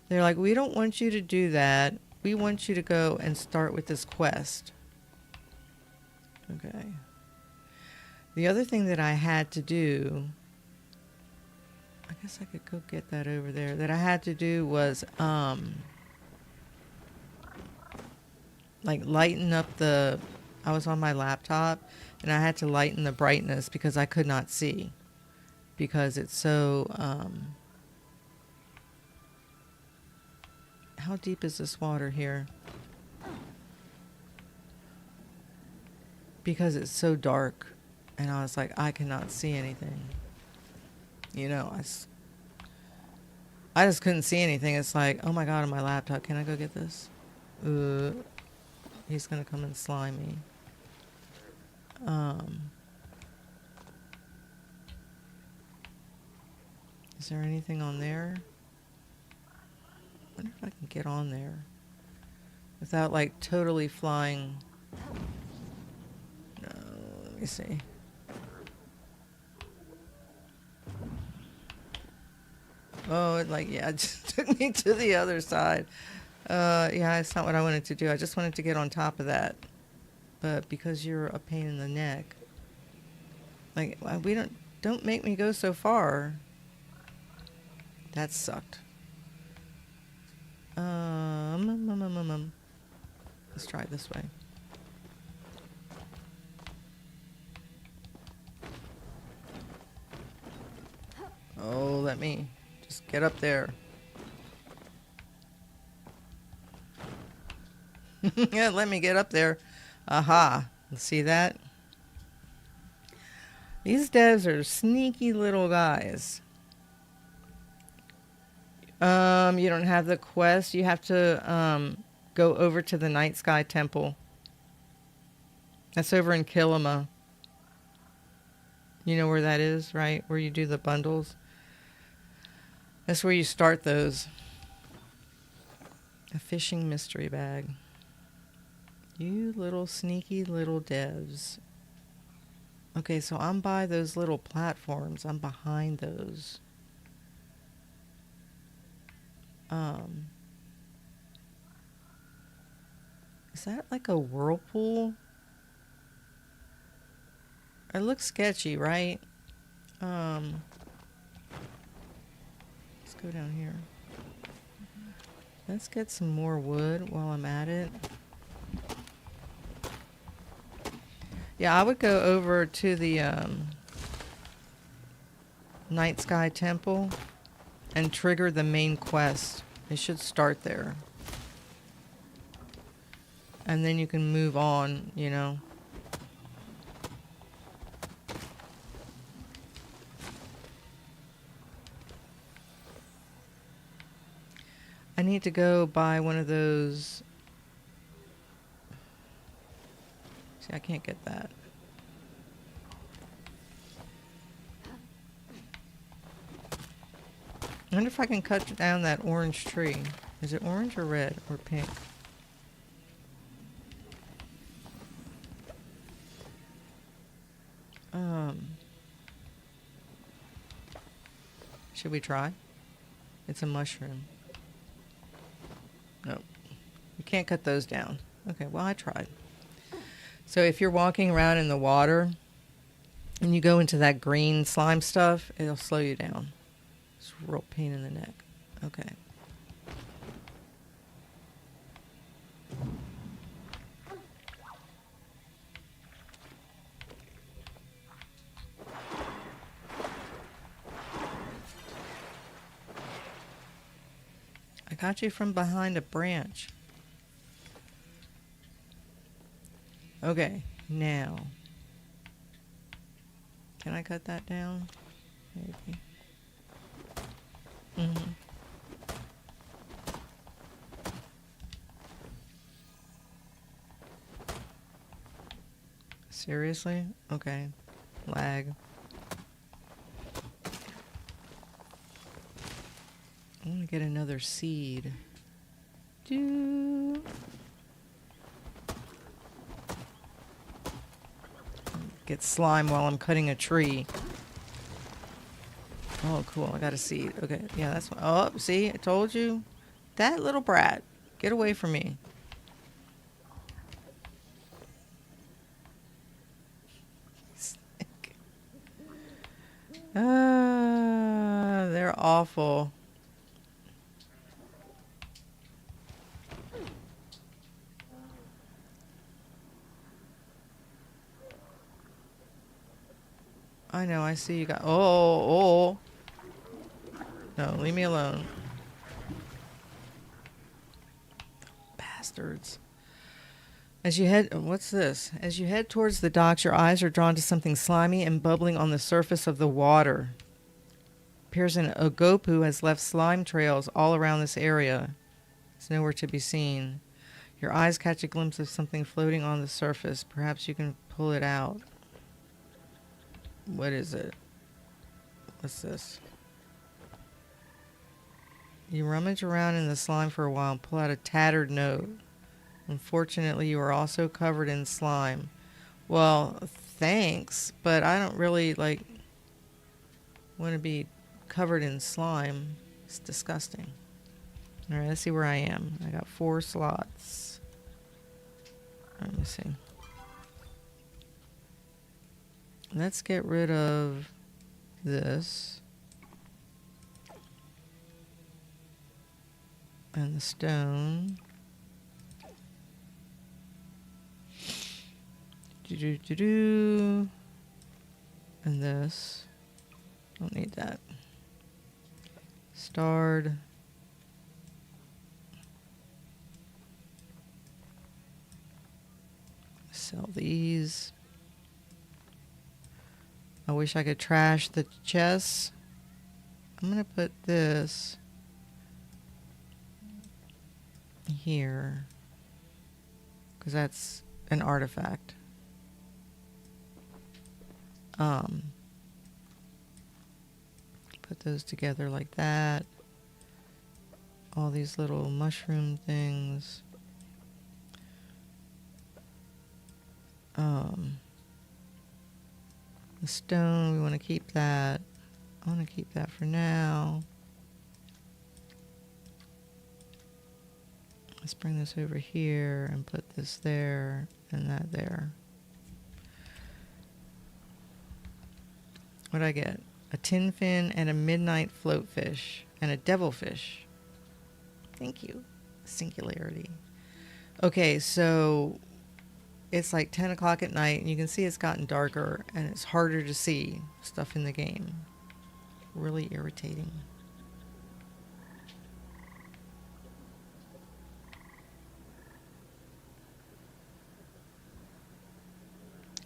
They're like, we don't want you to do that. We want you to go and start with this quest. Okay. The other thing that I had to do, I guess I could go get that over there, that I had to do was like lighten up the, I was on my laptop and I had to lighten the brightness because I could not see because it's so, how deep is this water here? Because it's so dark and I was like, I cannot see anything. You know, I just couldn't see anything. It's like, oh my God, on my laptop. Can I go get this? He's going to come and slime me. Is there anything on there? I wonder if I can get on there without like totally flying. No, let me see. Oh, it like, yeah, it just took me to the other side. Yeah, it's not what I wanted to do. I just wanted to get on top of that. But because you're a pain in the neck, like, we don't make me go so far. That sucked. Let's try it this way. Oh, let me just get up there. Yeah, let me get up there. Aha. See that? These devs are sneaky little guys. You don't have the quest. You have to go over to the Night Sky Temple. That's over in Cail. You know where that is, right? Where you do the bundles. That's where you start those. A fishing mystery bag. You little sneaky little devs. Okay, so I'm by those little platforms. I'm behind those. Is that like a whirlpool? It looks sketchy, right? Let's go down here. Let's get some more wood while I'm at it. Yeah, I would go over to the Night Sky Temple and trigger the main quest. It should start there. And then you can move on, you know. I need to go buy one of those. See, I can't get that. I wonder if I can cut down that orange tree. Is it orange or red or pink? Should we try? It's a mushroom. Nope. You can't cut those down. Okay, well, I tried. So if you're walking around in the water and you go into that green slime stuff, it'll slow you down. It's a real pain in the neck. Okay. I got you from behind a branch. Okay, now. Can I cut that down? Maybe. Mm-hmm. Seriously? Okay. Lag. I want to get another seed. Get slime while I'm cutting a tree. Oh, cool. I got a seed. Okay. Yeah, that's... Oh, see? I told you. That little brat. Get away from me. They're awful. I know, I see you got... Oh. No, leave me alone. Bastards. As you head... What's this? As you head towards the docks, your eyes are drawn to something slimy and bubbling on the surface of the water. Appears an Ogopu has left slime trails all around this area. It's nowhere to be seen. Your eyes catch a glimpse of something floating on the surface. Perhaps you can pull it out. What is it? What's this? You rummage around in the slime for a while and pull out a tattered note. Unfortunately, you are also covered in slime. Well, thanks, but I don't really, want to be covered in slime. It's disgusting. All right, let's see where I am. I got 4 slots. Let me see. Let's get rid of this. And the stone. And this. Don't need that. Starred. Sell these. I wish I could trash the chests. I'm going to put this here because that's an artifact. Put those together like that. All these little mushroom things. The stone, we want to keep that. I want to keep that for now. Let's bring this over here and put this there and that there. What'd I get? A tin fin and a midnight floatfish and a devilfish. Thank you. Singularity. Okay, so it's like 10 o'clock at night and you can see it's gotten darker and it's harder to see stuff in the game. Really irritating.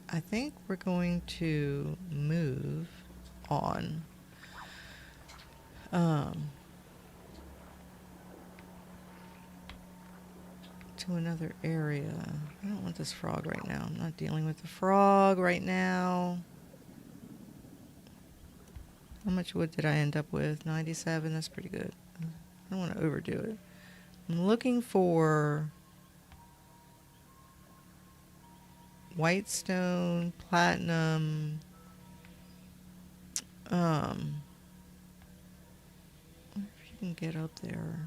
I think we're going to move on. To another area. I don't want this frog right now. I'm not dealing with the frog right now. How much wood did I end up with? 97. That's pretty good. I don't want to overdo it. I'm looking for white stone, platinum. I wonder if you can get up there.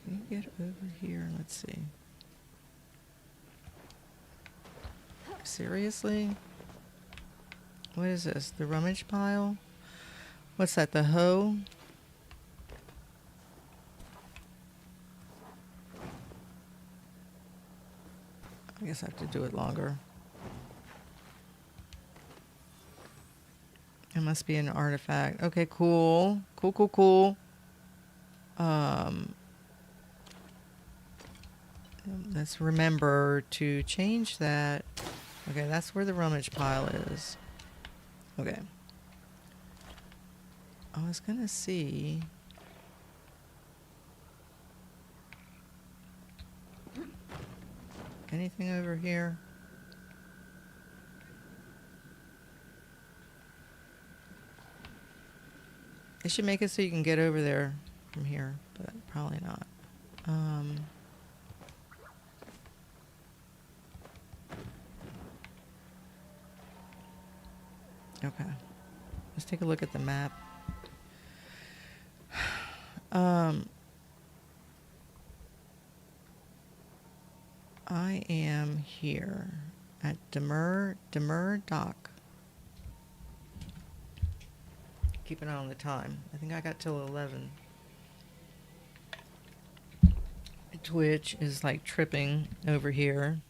Can you get over here? Let's see. Seriously? What is this? The rummage pile? What's that? The hoe? I guess I have to do it longer. must be an artifact. Okay, cool. Cool. Um, let's remember to change that. Okay, that's where the rummage pile is. Okay. I was gonna see. Anything over here? It should make it so you can get over there from here, but probably not. Okay. Let's take a look at the map. I am here at Demur Dock. Keep an eye on the time. I think I got till 11. Twitch is like tripping over here.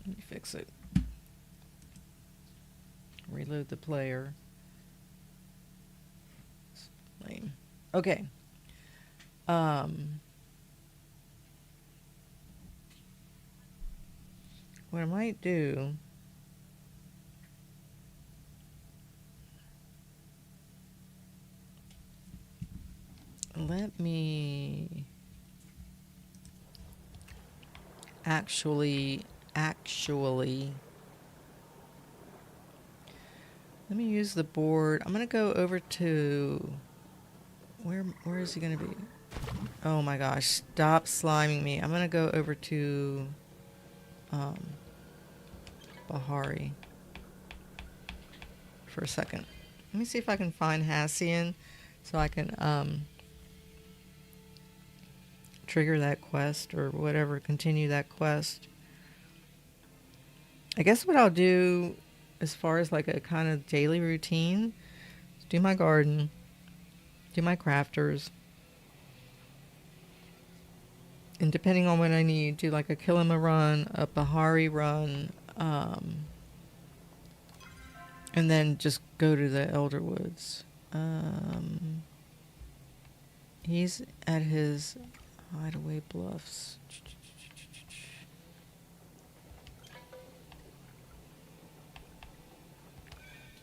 Let me fix it. Reload the player. It's lame. Okay. What I might do, let me actually let me use the board. I'm gonna go over to where is he gonna be? Oh my gosh, stop sliming me. I'm gonna go over to Bahari for a second. Let me see if I can find Hassian so I can trigger that quest or whatever, continue that quest. I guess what I'll do as far as like a kind of daily routine is do my garden, do my crafters, and depending on what I need, do like a Kilima run, a Bahari run, and then just go to the Elderwoods. He's at his hideaway bluffs.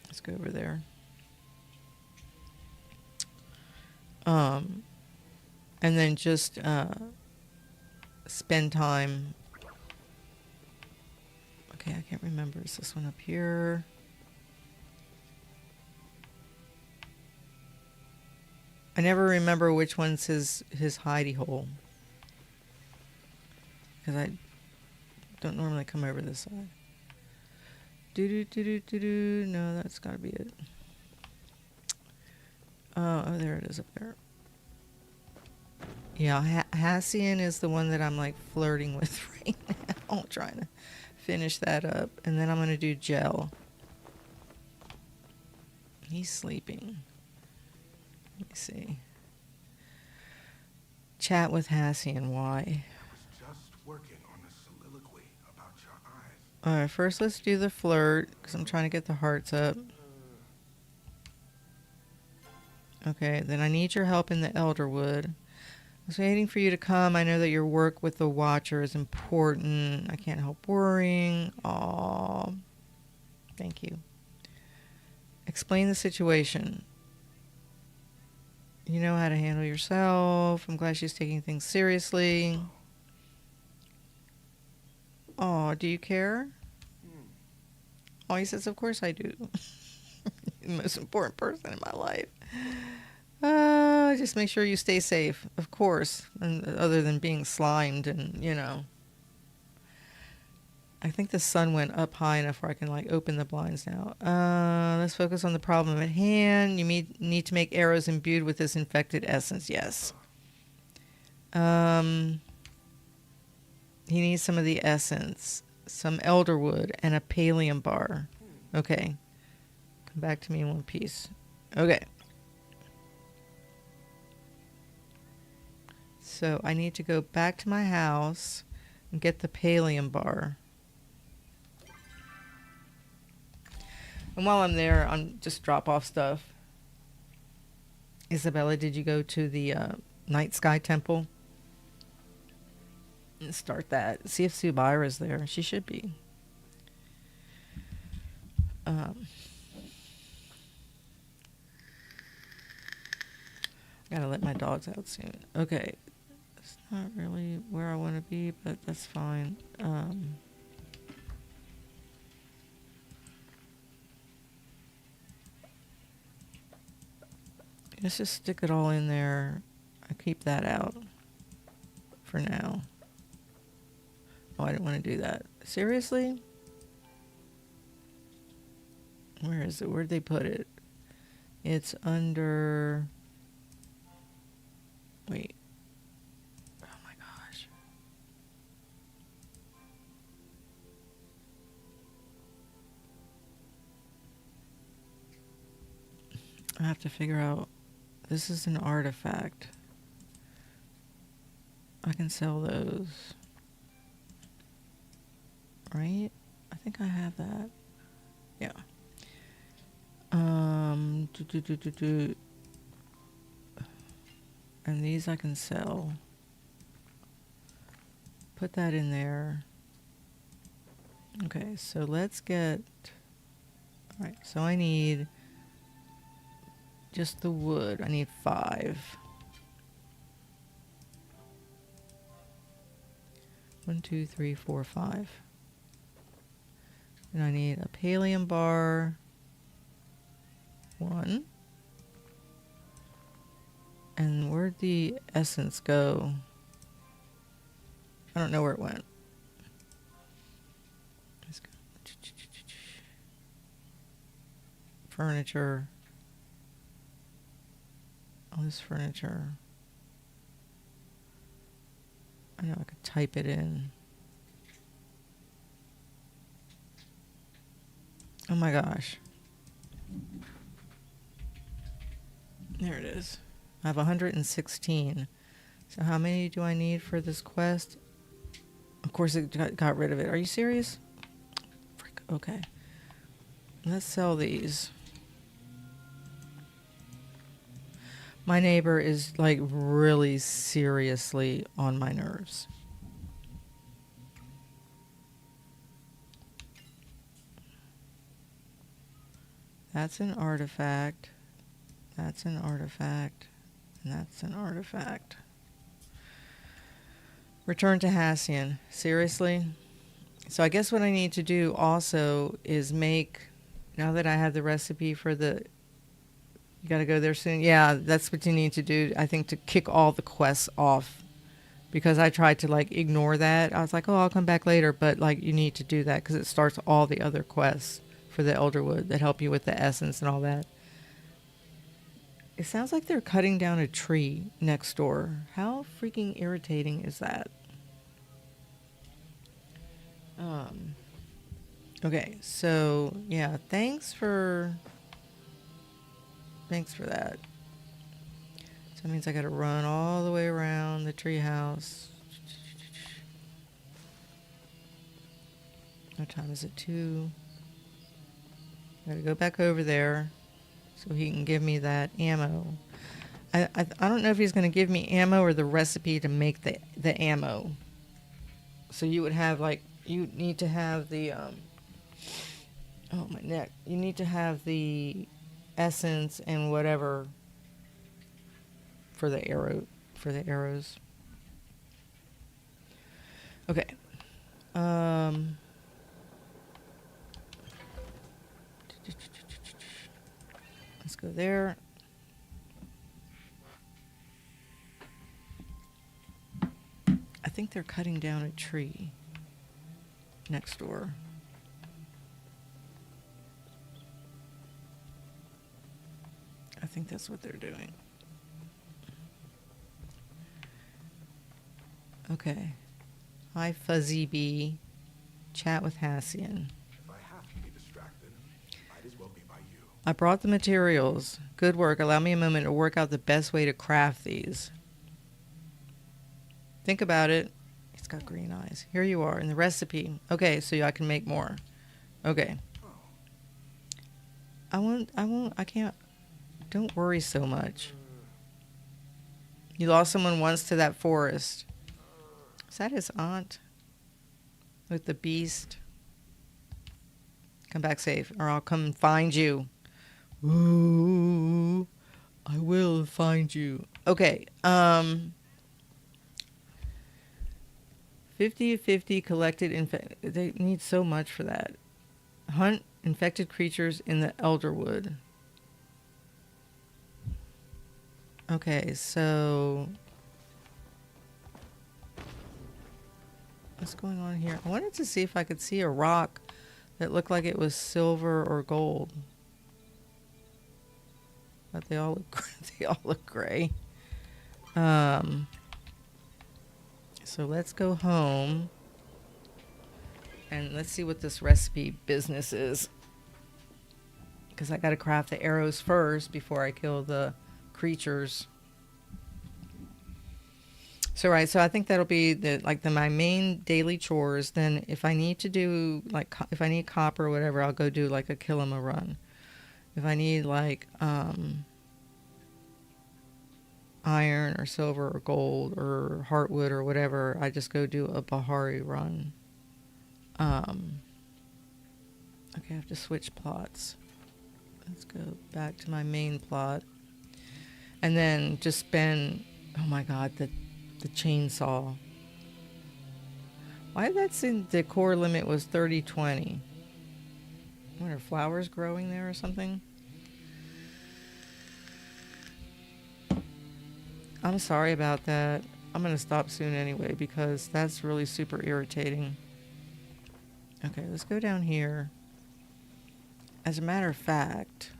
Let's go over there. And then just spend time. Okay, I can't remember. Is this one up here? I never remember which one's his hidey hole. Because I don't normally come over this side. No, that's gotta be it. Oh, there it is up there. Yeah, Hassian is the one that I'm like flirting with right now. Trying to finish that up. And then I'm gonna do Gel. He's sleeping. Let me see. Chat with Hassian. Why? I was just working on a soliloquy about your eyes. Alright, first let's do the flirt, because I'm trying to get the hearts up. Okay, then I need your help in the Elderwood. I was waiting for you to come. I know that your work with the Watcher is important. I can't help worrying. Aww. Thank you. Explain the situation. You know how to handle yourself. I'm glad she's taking things seriously. Oh, do you care? Oh, he says, of course I do. The most important person in my life. Just make sure you stay safe, of course. And other than being slimed and, you know. I think the sun went up high enough where I can, like, open the blinds now. Let's focus on the problem at hand. You need to make arrows imbued with this infected essence. Yes. He needs some of the essence. Some elderwood and a pallium bar. Okay. Come back to me in one piece. Okay. So I need to go back to my house and get the pallium bar. And while I'm there, I'm just drop off stuff. Isabella, did you go to the Night Sky Temple? Let's start that. See if Subaira's there. She should be. Gotta let my dogs out soon. Okay. It's not really where I want to be, but that's fine. Let's just stick it all in there. I keep that out for now. Oh, I didn't want to do that. Seriously? Where is it? Where'd they put it? It's under... Wait. Oh my gosh. I have to figure out... This is an artifact. I can sell those. Right? I think I have that. Yeah. And these I can sell. Put that in there. Okay, so let's get... Alright, so I need just the wood. I need 5. 1, 2, 3, 4, 5. And I need a pallium bar. 1. And where'd the essence go? I don't know where it went. Let's go. Furniture. All this furniture. I know I could type it in. Oh my gosh. There it is. I have 116. So how many do I need for this quest? Of course it got rid of it. Are you serious? Frick. Okay. Let's sell these. My neighbor is like really seriously on my nerves. That's an artifact. That's an artifact. And that's an artifact. Return to Hassian. Seriously? So I guess what I need to do also is make, now that I have the recipe for the, you gotta go there soon. Yeah, that's what you need to do, I think, to kick all the quests off. Because I tried to like ignore that. I was like, oh, I'll come back later. But like, you need to do that because it starts all the other quests for the Elderwood that help you with the essence and all that. It sounds like they're cutting down a tree next door. How freaking irritating is that? Okay, so yeah, thanks for that. So that means I gotta run all the way around the treehouse. What time is it? 2. Gotta go back over there so he can give me that ammo. I don't know if he's gonna give me ammo or the recipe to make the ammo. So you would have like, you need to have the oh my neck. You need to have the essence and whatever for the arrows. Okay. Let's go there. I think they're cutting down a tree next door. I think that's what they're doing. Okay. Hi, Fuzzy Bee. Chat with Hassian. If I have to be distracted, might as well be by you. I brought the materials. Good work. Allow me a moment to work out the best way to craft these. Think about it. It's got green eyes. Here you are in the recipe. Okay, so I can make more. Okay. I can't. Don't worry so much. You lost someone once to that forest. Is that his aunt? With the beast? Come back safe, or I'll come and find you. Ooh, I will find you. Okay, 50/50 collected they need so much for that. Hunt infected creatures in the Elderwood. Okay, so what's going on here? I wanted to see if I could see a rock that looked like it was silver or gold. But they all look they all look gray. So let's go home and let's see what this recipe business is. Because I got to craft the arrows first before I kill the creatures. So right, so I think that'll be my main daily chores. Then if I need to do if I need copper or whatever, I'll go do like a Kilima run. If I need iron or silver or gold or heartwood or whatever, I just go do a Bahari run. Okay, I have to switch plots. Let's go back to my main plot. And then just spend, oh my god, the chainsaw. Why that's in the core limit was 30/20. What are flowers growing there or something? I'm sorry about that. I'm going to stop soon anyway because that's really super irritating. Okay, let's go down here. As a matter of fact,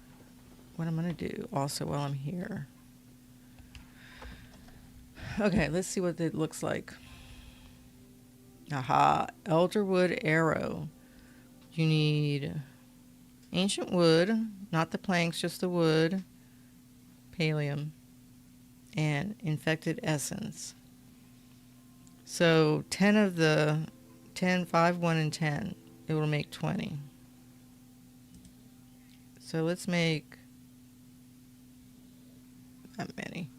what I'm going to do also while I'm here. Okay, let's see what it looks like. Aha, Elderwood arrow. You need ancient wood, not the planks, just the wood, pallium, and infected essence. So 10 of the 10, 5, 1, and 10. It will make 20. So let's make that many.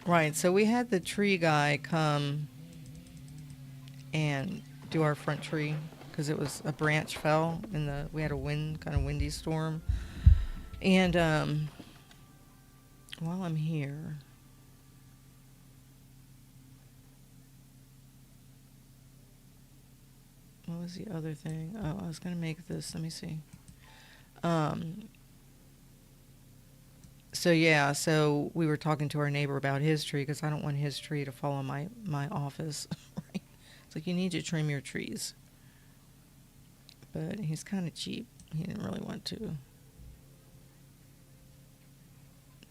Right, so we had the tree guy come and do our front tree because it was a branch fell in we had a kind of windy storm. And while I'm here, what was the other thing? Oh, I was going to make this. Let me see. So yeah, so we were talking to our neighbor about his tree because I don't want his tree to fall on my office. Right? It's like you need to trim your trees. But he's kind of cheap. He didn't really want to.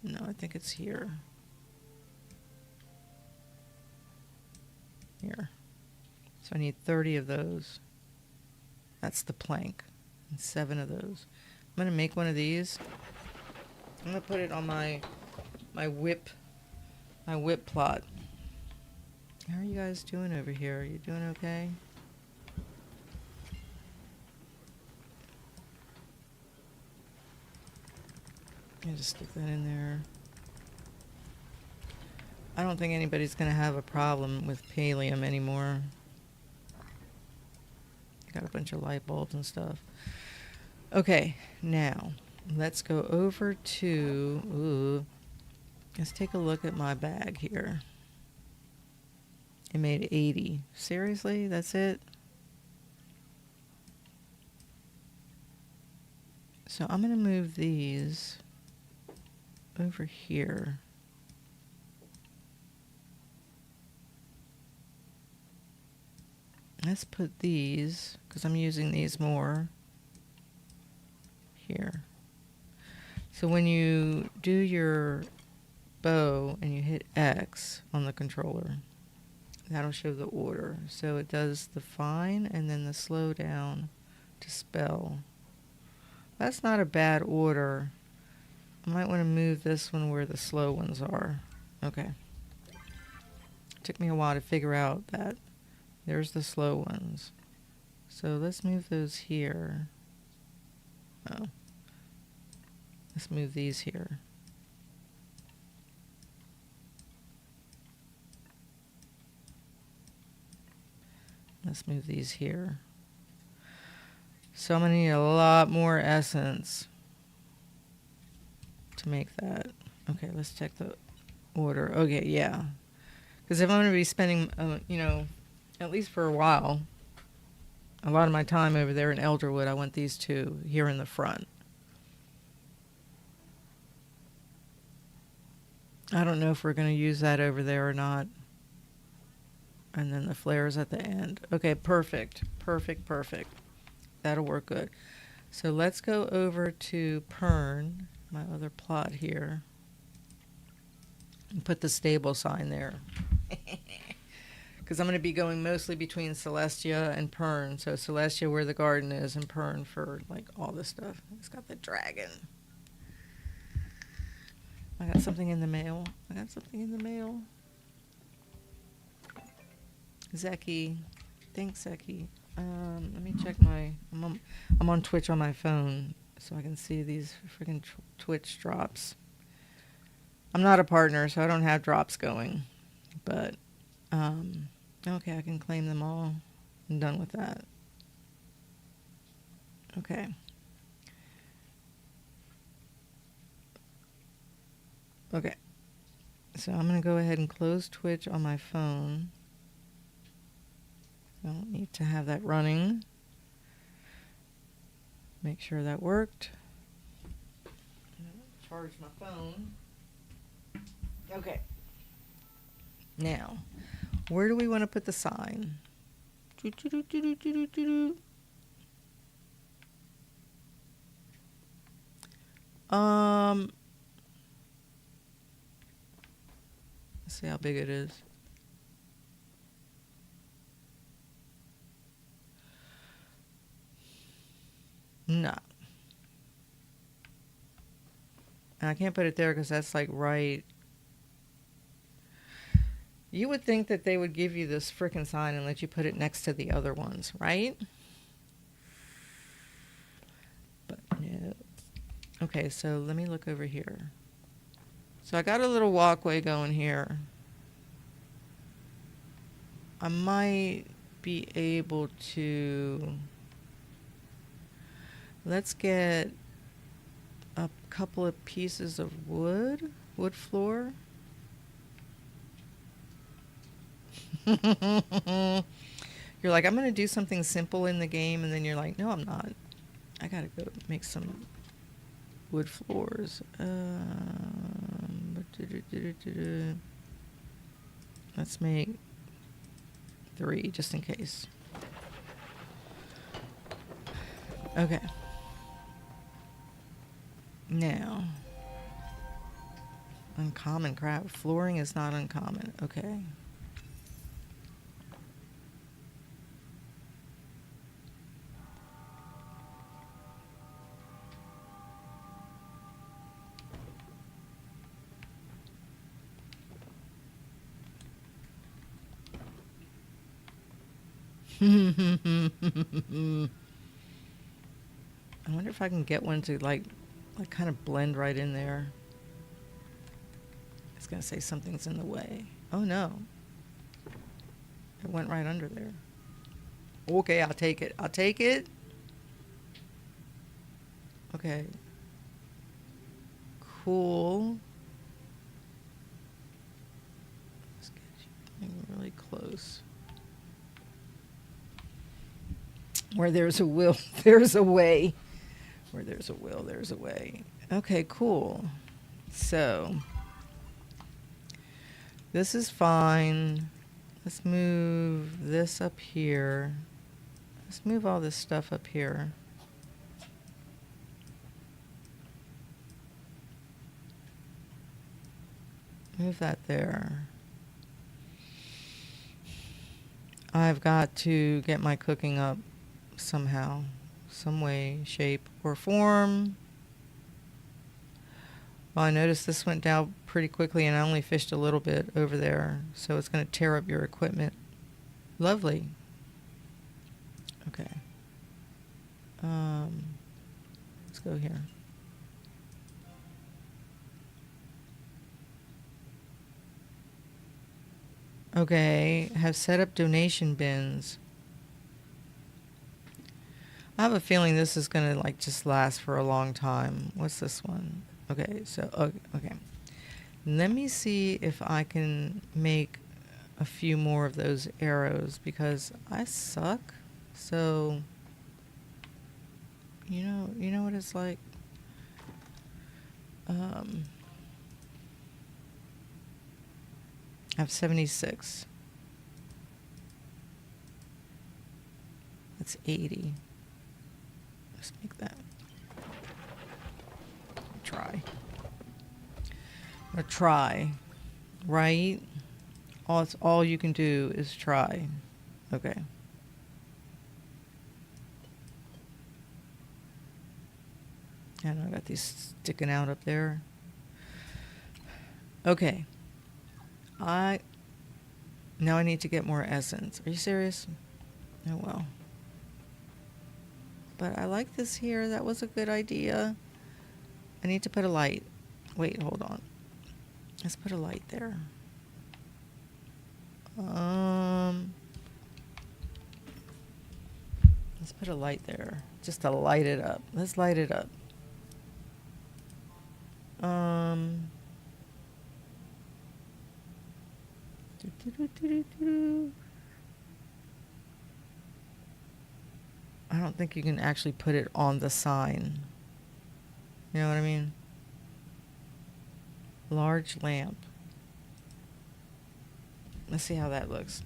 No, I think it's here. Here. So I need 30 of those. That's the plank. And 7 of those. I'm going to make one of these. I'm going to put it on my whip plot. How are you guys doing over here? Are you doing okay? I'll just stick that in there. I don't think anybody's going to have a problem with pallium anymore. Got a bunch of light bulbs and stuff. Okay, now let's go over to... let's take a look at my bag here. It made 80. Seriously? That's it? So I'm going to move these over here. Let's put these, because I'm using these more, here. So when you do your bow and you hit X on the controller, that'll show the order. So it does the fine and then the slow down to spell. That's not a bad order. I might want to move this one where the slow ones are. Okay. Took me a while to figure out that There's the slow ones. So let's move those here. Oh. Let's move these here. Let's move these here. So I'm going to need a lot more essence to make that. Okay, let's check the order. Okay, yeah. Because if I'm going to be spending, you know, at least for a while, a lot of my time over there in Elderwood, I want these two here in the front. I don't know if we're going to use that over there or not. And then the flares at the end. Okay, perfect. Perfect, perfect. That'll work good. So let's go over to Pern, my other plot here, and put the stable sign there. Because I'm going to be going mostly between Celestia and Pern. So Celestia where the garden is and Pern for like all this stuff. It's got the dragon. I got something in the mail. I got something in the mail. Zeki. Thanks, Zeki. Let me check my... I'm on Twitch on my phone, so I can see these freaking Twitch drops. I'm not a partner, so I don't have drops going. But, okay, I can claim them all. I'm done with that. Okay. Okay. So I'm going to go ahead and close Twitch on my phone. I don't need to have that running. Make sure that worked. Charge my phone. Okay. Now, where do we want to put the sign? Let's see how big it is. No. And I can't put it there because that's like right. You would think that they would give you this frickin' sign and let you put it next to the other ones, right? But no. Okay, so let me look over here. So I got a little walkway going here. I might be able to... Let's get a couple of pieces of wood floor. You're like, I'm going to do something simple in the game, and then you're like, no, I'm not. I got to go make some wood floors. Let's make 3 just in case. Okay. Now, uncommon crap. Flooring is not uncommon. Okay. I wonder if I can get one to like kind of blend right in there. It's gonna say something's in the way. Oh no. It went right under there. Okay, I'll take it. I'll take it. Okay. Cool. Let's get you really close. Where there's a will, there's a way. Where there's a will, there's a way. Okay, cool. So, this is fine. Let's move this up here. Let's move all this stuff up here. Move that there. I've got to get my cooking up somehow, some way, shape, or form. Well, I noticed this went down pretty quickly and I only fished a little bit over there, so it's going to tear up your equipment. Lovely. Okay. Let's go here. Okay, have set up donation bins. I have a feeling this is gonna like just last for a long time. What's this one? Okay, so okay. Let me see if I can make a few more of those arrows because I suck. So you know what it's like. I have 76. That's 80. Let's make that. Try. I'm gonna try. Right? All you can do is try. Okay. And I got these sticking out up there. Okay. Now I need to get more essence. Are you serious? Oh well. But I like this here. That was a good idea. I need to put a light. Wait, hold on. Let's put a light there. Let's put a light there. Just to light it up. Let's light it up. I don't think you can actually put it on the sign. You know what I mean? Large lamp. Let's see how that looks.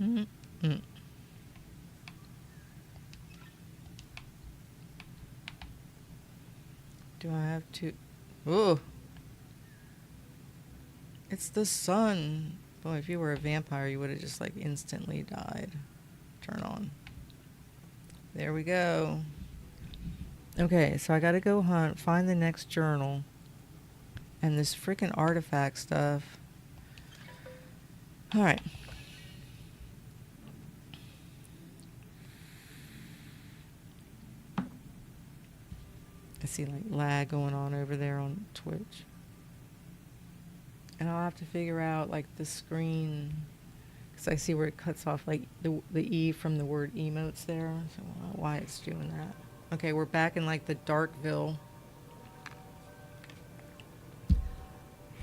Mm-hmm. Do I have to? Oh, it's the sun. Boy, if you were a vampire, you would have just like instantly died. Turn on. There we go. Okay, so I gotta go hunt, find the next journal, and this freaking artifact stuff. All right. I see like lag going on over there on Twitch. And I'll have to figure out like the screen, because I see where it cuts off like the E from the word emotes there. So I don't know why it's doing that. Okay, we're back in like the Darkville.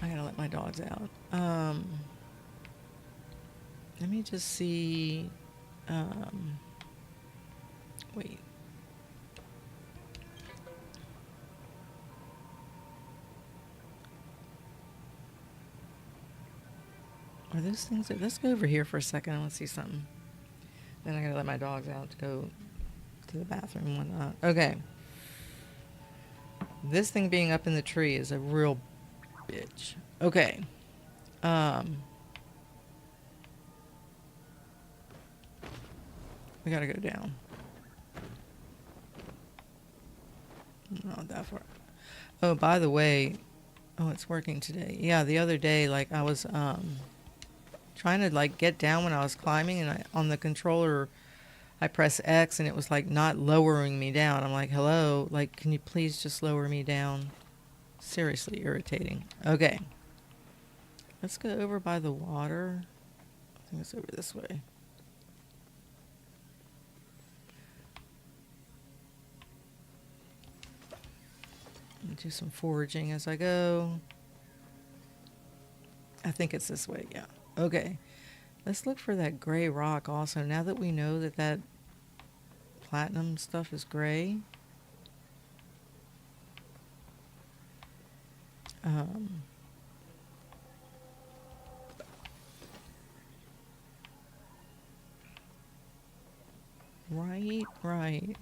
I gotta let my dogs out. Let me just see. Wait. Are those things? Let's go over here for a second. I want to see something. Then I gotta let my dogs out to go to the bathroom and whatnot. Okay. This thing being up in the tree is a real bitch. Okay. We gotta go down. Not that far. Oh, by the way, oh, it's working today. Yeah, the other day, like I was trying to like get down when I was climbing, and on the controller, I press X, and it was like not lowering me down. I'm like, hello, like, can you please just lower me down? Seriously irritating. Okay. Let's go over by the water. I think it's over this way. Do some foraging as I go. I think it's this way, yeah. Okay. Let's look for that gray rock also. Now that we know that that platinum stuff is gray. Right.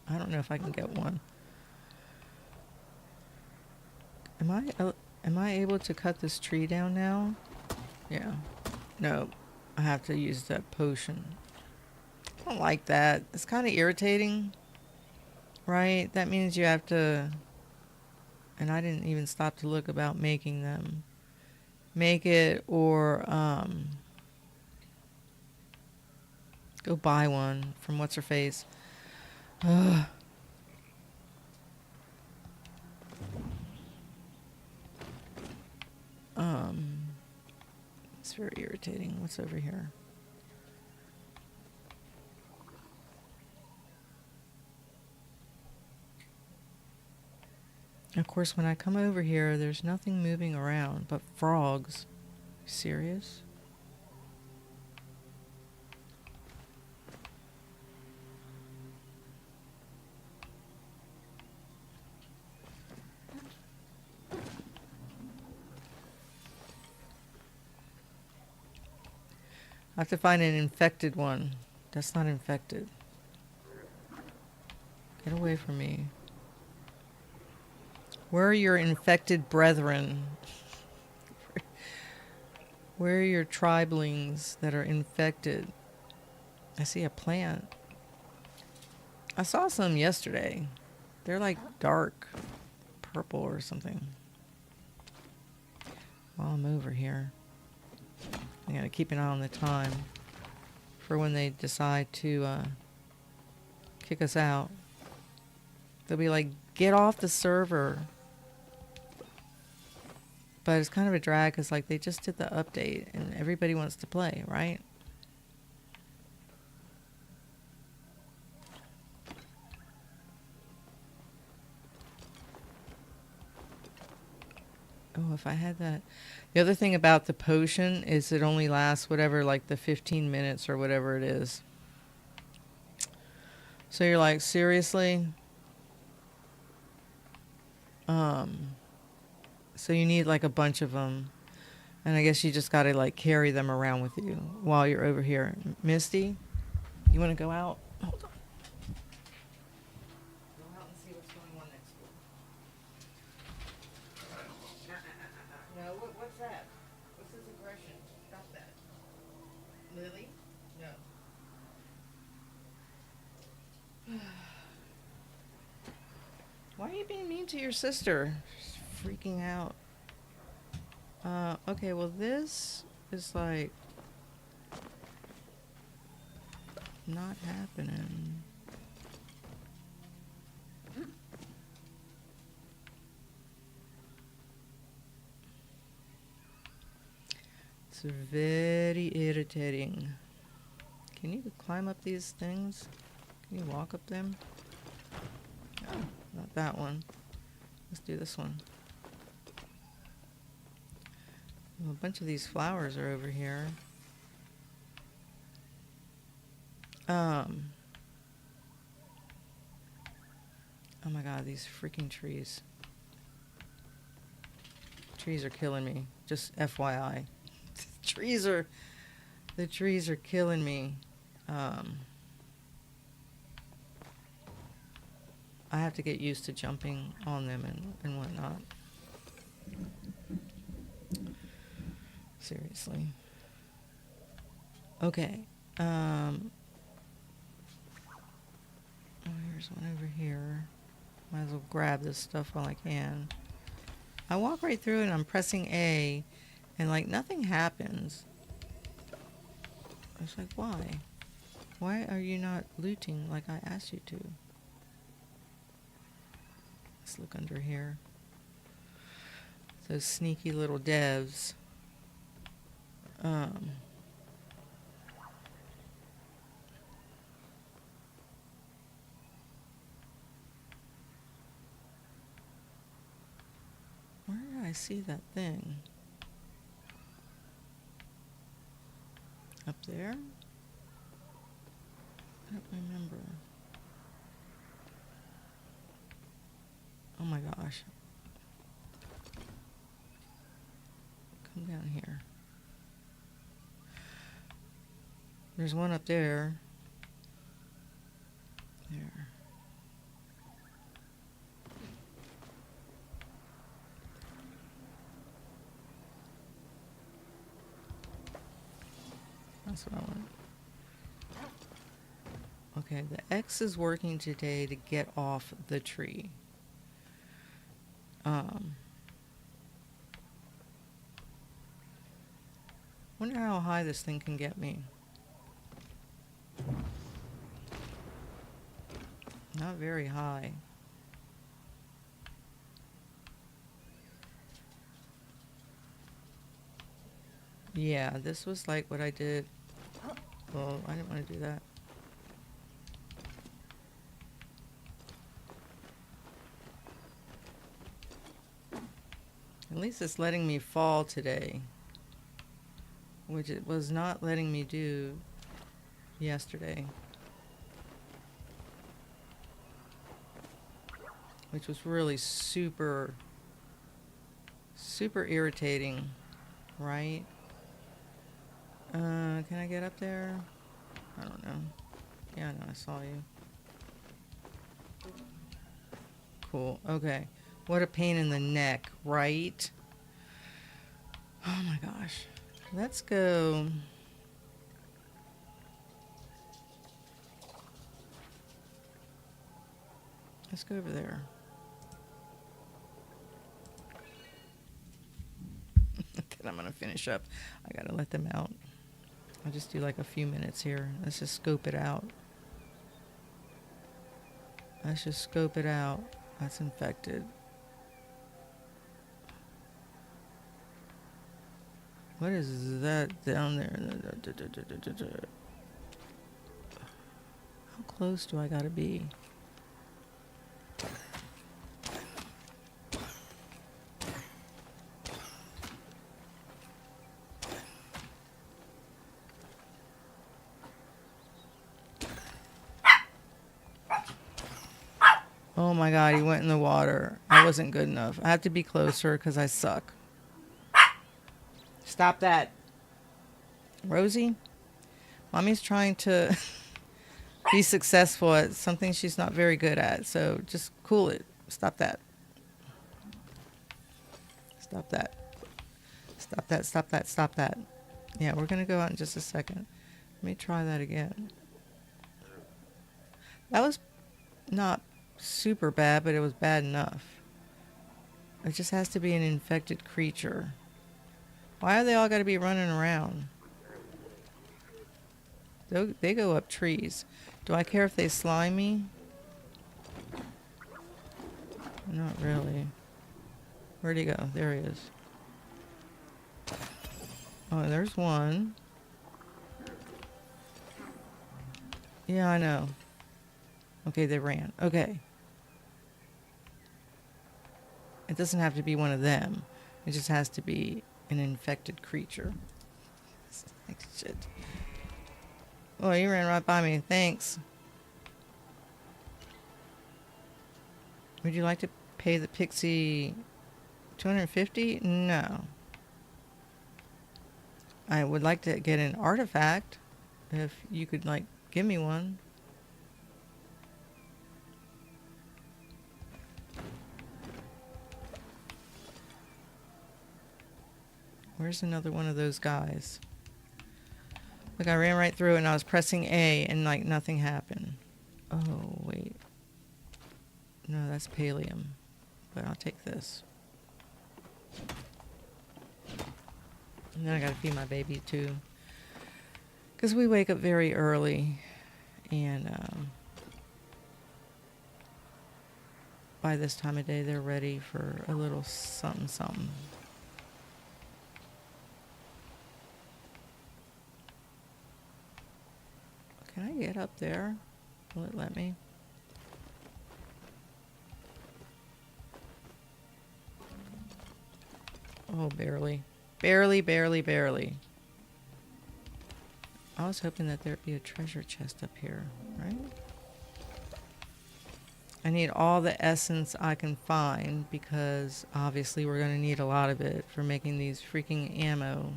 I don't know if I can get one. Am I able to cut this tree down now? Yeah. No. I have to use that potion. I don't like that. It's kind of irritating, right? That means you have to, and I didn't even stop to look about making them. Make it or go buy one from what's her face. Ugh. It's very irritating. What's over here? Of course, when I come over here, there's nothing moving around but frogs. Serious? I have to find an infected one. That's not infected. Get away from me. Where are your infected brethren? Where are your triblings that are infected? I see a plant. I saw some yesterday. They're like dark purple or something. While I'm over here, I gotta keep an eye on the time for when they decide to kick us out. They'll be like, get off the server. But it's kind of a drag because like they just did the update and everybody wants to play, right? Oh, if I had that. The other thing about the potion is it only lasts whatever, like the 15 minutes or whatever it is. So you're like, seriously? So you need like a bunch of them. And I guess you just got to like carry them around with you while you're over here. Misty, you want to go out? Hold on. Go out and see what's going on next door. No, what's that? What's this aggression? Stop that. Lily? No. Why are you being mean to your sister? She's freaking out. Okay, well this is like not happening. It's very irritating. Can you climb up these things? Can you walk up them? Oh, not that one. Let's do this one. Well, a bunch of these flowers are over here. Oh my god, these freaking trees. Trees are killing me. Just FYI. The trees are killing me. I have to get used to jumping on them and whatnot. Seriously. Okay. Oh, here's one over here. Might as well grab this stuff while I can. I walk right through it and I'm pressing A and like nothing happens. It's like, why? Why are you not looting like I asked you to? Let's look under here. Those sneaky little devs. Where did I see that thing? Up there? I don't remember. Oh my gosh. Come down here. There's one up there. There. That's what I want. Okay, the X is working today to get off the tree. Wonder how high this thing can get me. Not very high. Yeah, this was like what I did. Well, I didn't want to do that. At least it's letting me fall today, which it was not letting me do yesterday, which was really super irritating, right? Can I get up there? I don't know. Yeah, no, I saw you. Cool. Okay. What a pain in the neck, right? Oh my gosh. Let's go. Let's go over there. Then I'm going to finish up. I got to let them out. I'll just do like a few minutes here. Let's just scope it out. Let's just scope it out. That's infected. What is that down there? How close do I gotta be? Oh my god, he went in the water. I wasn't good enough. I have to be closer because I suck. Stop that. Rosie? Mommy's trying to be successful at something she's not very good at. So just cool it. Stop that. Stop that. Stop that, stop that, stop that. Yeah, we're going to go out in just a second. Let me try that again. That was not super bad, but it was bad enough. It just has to be an infected creature. Why have they all got to be running around? They go up trees. Do I care if they slime me? Not really. Where'd he go? There he is. Oh, there's one. Yeah, I know. Okay, they ran. Okay. It doesn't have to be one of them. It just has to be an infected creature. Like shit. Oh, you ran right by me. Thanks. Would you like to pay the pixie $250? No. I would like to get an artifact. If you could, like, give me one. Where's another one of those guys? Look, I ran right through and I was pressing A and like nothing happened. Oh, wait. No, that's pallium. But I'll take this. And then I gotta feed my baby too. Because we wake up very early. And by this time of day, they're ready for a little something something. Can I get up there? Will it let me? Oh, barely. Barely, barely, barely. I was hoping that there'd be a treasure chest up here, right? I need all the essence I can find because obviously we're going to need a lot of it for making these freaking ammo.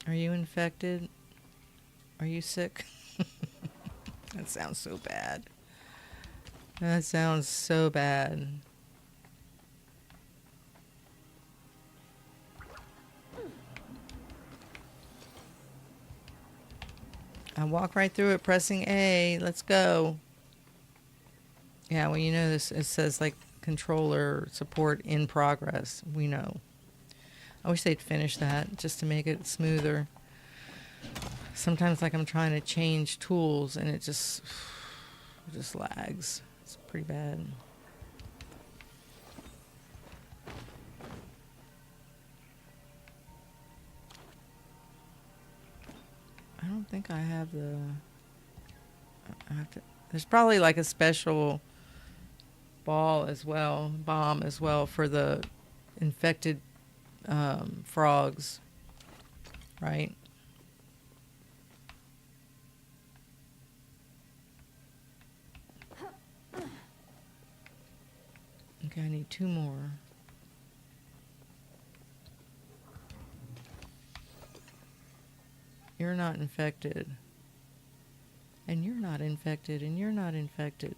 Are you infected? Are you sick? That sounds so bad. That sounds so bad. I walk right through it, pressing A. Let's go. Yeah, well, you know this. It says like controller support in progress. We know. I wish they'd finish that just to make it smoother. Sometimes, like I'm trying to change tools, and it just lags. It's pretty bad. I don't think I have the. I have to. There's probably like a special bomb as well for the infected frogs, right? Okay, I need 2 more. You're not infected. And you're not infected, and you're not infected.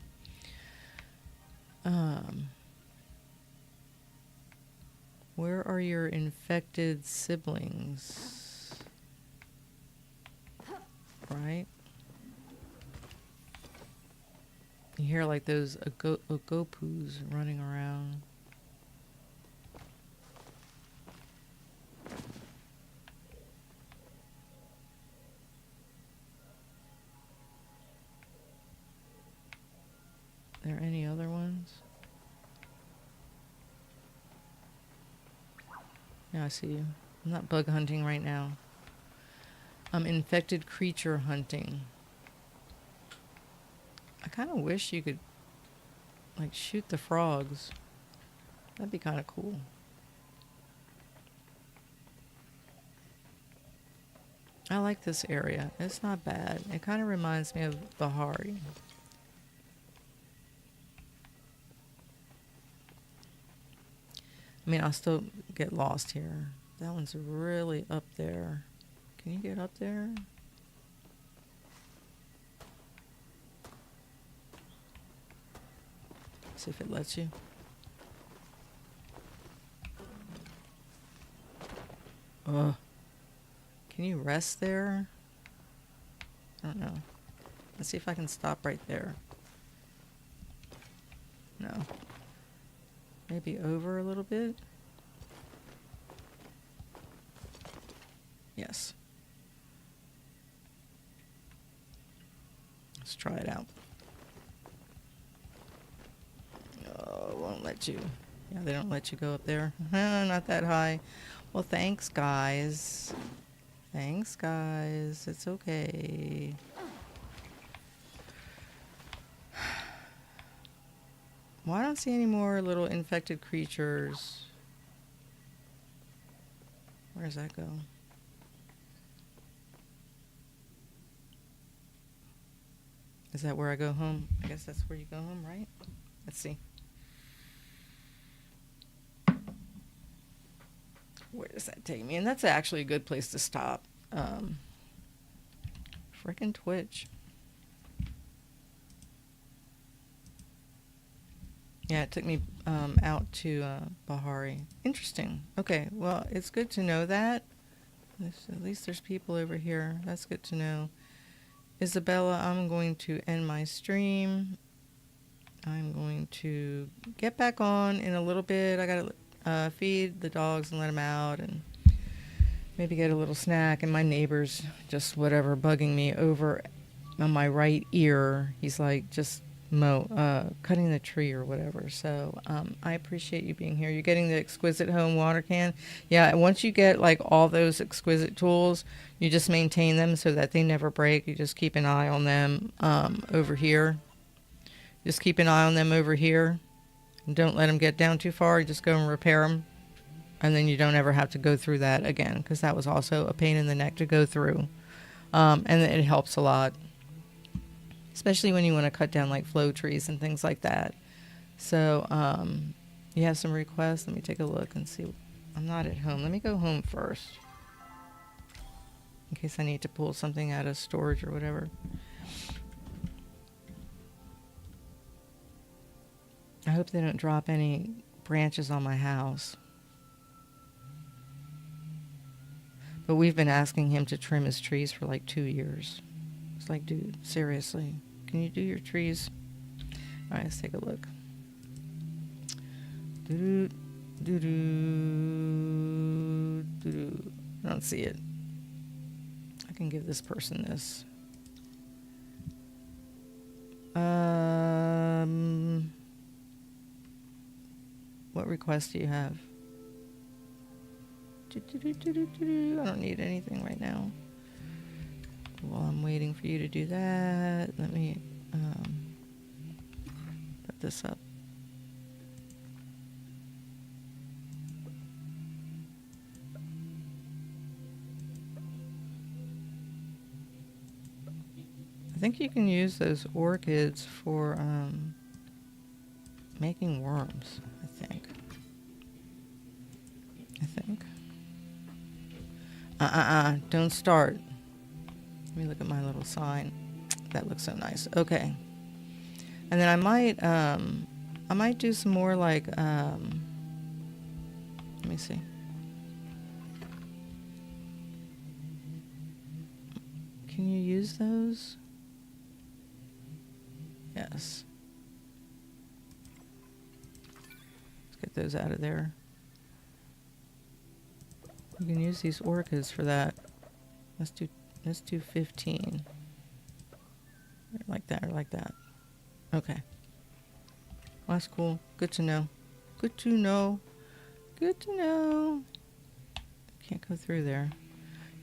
Where are your infected siblings? Right? You hear like those agopus running around. Are there any other ones? Yeah, I see you. I'm not bug hunting right now. I'm infected creature hunting. I kind of wish you could, like, shoot the frogs. That'd be kind of cool. I like this area. It's not bad. It kind of reminds me of Bahari. I mean, I'll still get lost here. That one's really up there. Can you get up there? See if it lets you. Ugh. Can you rest there? I don't know. Let's see if I can stop right there. No. Maybe over a little bit? Yes. Let's try it out. Oh, it won't let you. Yeah, they don't let you go up there. Not that high. Well, thanks, guys. Thanks, guys. It's okay. Well, I don't see any more little infected creatures. Where does that go? Is that where I go home? I guess that's where you go home, right? Let's see. Where does that take me? And that's actually a good place to stop. Frickin' Twitch. Yeah, it took me out to Bahari. Interesting. Okay, well, it's good to know that. At least there's people over here. That's good to know. Isabella, I'm going to end my stream. I'm going to get back on in a little bit. I got to feed the dogs and let them out and maybe get a little snack. And my neighbor's just whatever bugging me over on my right ear. He's like just cutting the tree or whatever. So I appreciate you being here. You're getting the Exquisite Home water can. Yeah, once you get like all those exquisite tools, you just maintain them so that they never break. You just keep an eye on them over here. Just keep an eye on them over here. And don't let them get down too far. You just go and repair them. And then you don't ever have to go through that again, because that was also a pain in the neck to go through. And it helps a lot, especially when you want to cut down like flow trees and things like that. So you have some requests. Let me take a look and see. I'm not at home. Let me go home first, in case I need to pull something out of storage or whatever. I hope they don't drop any branches on my house. But we've been asking him to trim his trees for like 2 years. It's like, dude, seriously, can you do your trees? All right, let's take a look. Doo-doo, doo-doo, doo-doo. I don't see it. I can give this person this. What request do you have? I don't need anything right now. Well, I'm waiting for you to do that. Let me put this up. I think you can use those orchids for making worms, I think. Don't start. Let me look at my little sign. That looks so nice. Okay. And then I might do some more like, let me see. Can you use those? Yes. Let's get those out of there. You can use these orchids for that. Let's do 15. Like that or like that. Okay. Well, that's cool. Good to know. Good to know. Good to know. Can't go through there.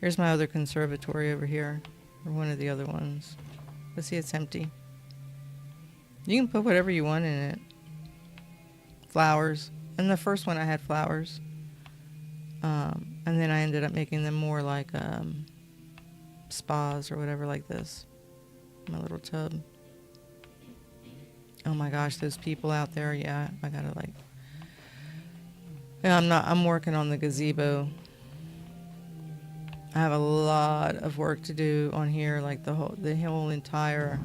Here's my other conservatory over here. Or one of the other ones. Let's see, it's empty. You can put whatever you want in it. Flowers. In the first one I had flowers. And then I ended up making them more like spas or whatever like this. My little tub. Oh my gosh, those people out there. Yeah, I gotta like... Yeah, I'm working on the gazebo. I have a lot of work to do on here, like the whole entire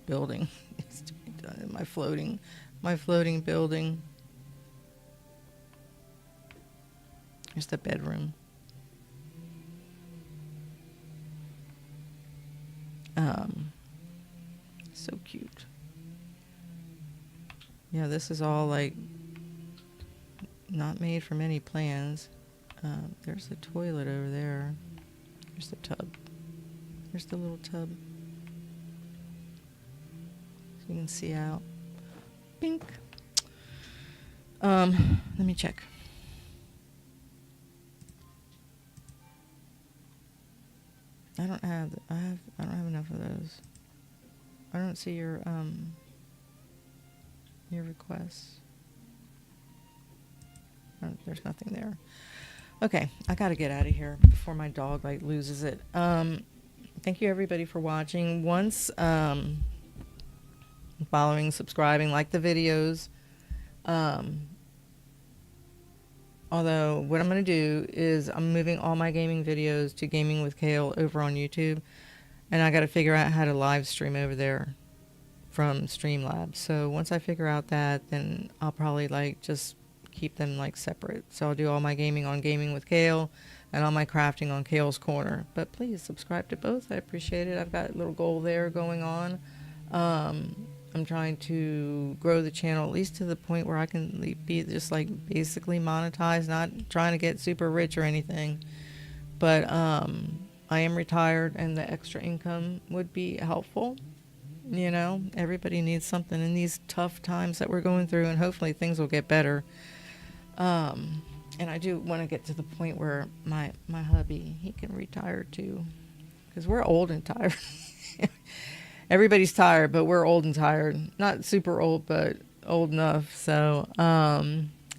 building needs to be done. My floating building. Here's the bedroom. So cute. Yeah, this is all like not made from any plans. There's the toilet over there. Here's the tub. Here's the little tub. So you can see out. Pink. Let me check. I don't have enough of those. I don't see your requests. Oh, there's nothing there. Okay, I gotta get out of here before my dog like loses it. Thank you everybody for watching. Once following, subscribing, like the videos. Although what I'm going to do is I'm moving all my gaming videos to Gaming with Cail over on YouTube. And I got to figure out how to live stream over there from Streamlabs. So once I figure out that, then I'll probably like just keep them like separate. So I'll do all my gaming on Gaming with Cail and all my crafting on Cail's Corner. But please subscribe to both. I appreciate it. I've got a little goal there going on. I'm trying to grow the channel at least to the point where I can be just like basically monetized, not trying to get super rich or anything. But I am retired and the extra income would be helpful. You know, everybody needs something in these tough times that we're going through, and hopefully things will get better. And I do want to get to the point where my hubby, he can retire too, because we're old and tired. Everybody's tired, but we're old and tired. Not super old, but old enough. So,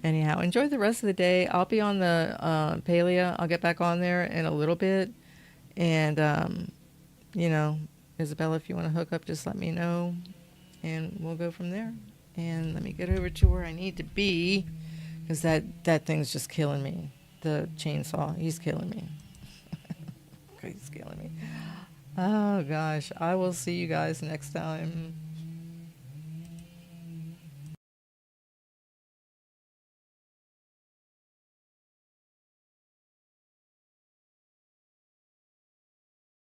anyhow, enjoy the rest of the day. I'll be on the Palia. I'll get back on there in a little bit. And, you know, Isabella, if you want to hook up, just let me know. And we'll go from there. And let me get over to where I need to be, because that thing's just killing me. The chainsaw, he's killing me. He's killing me. Oh, gosh. I will see you guys next time.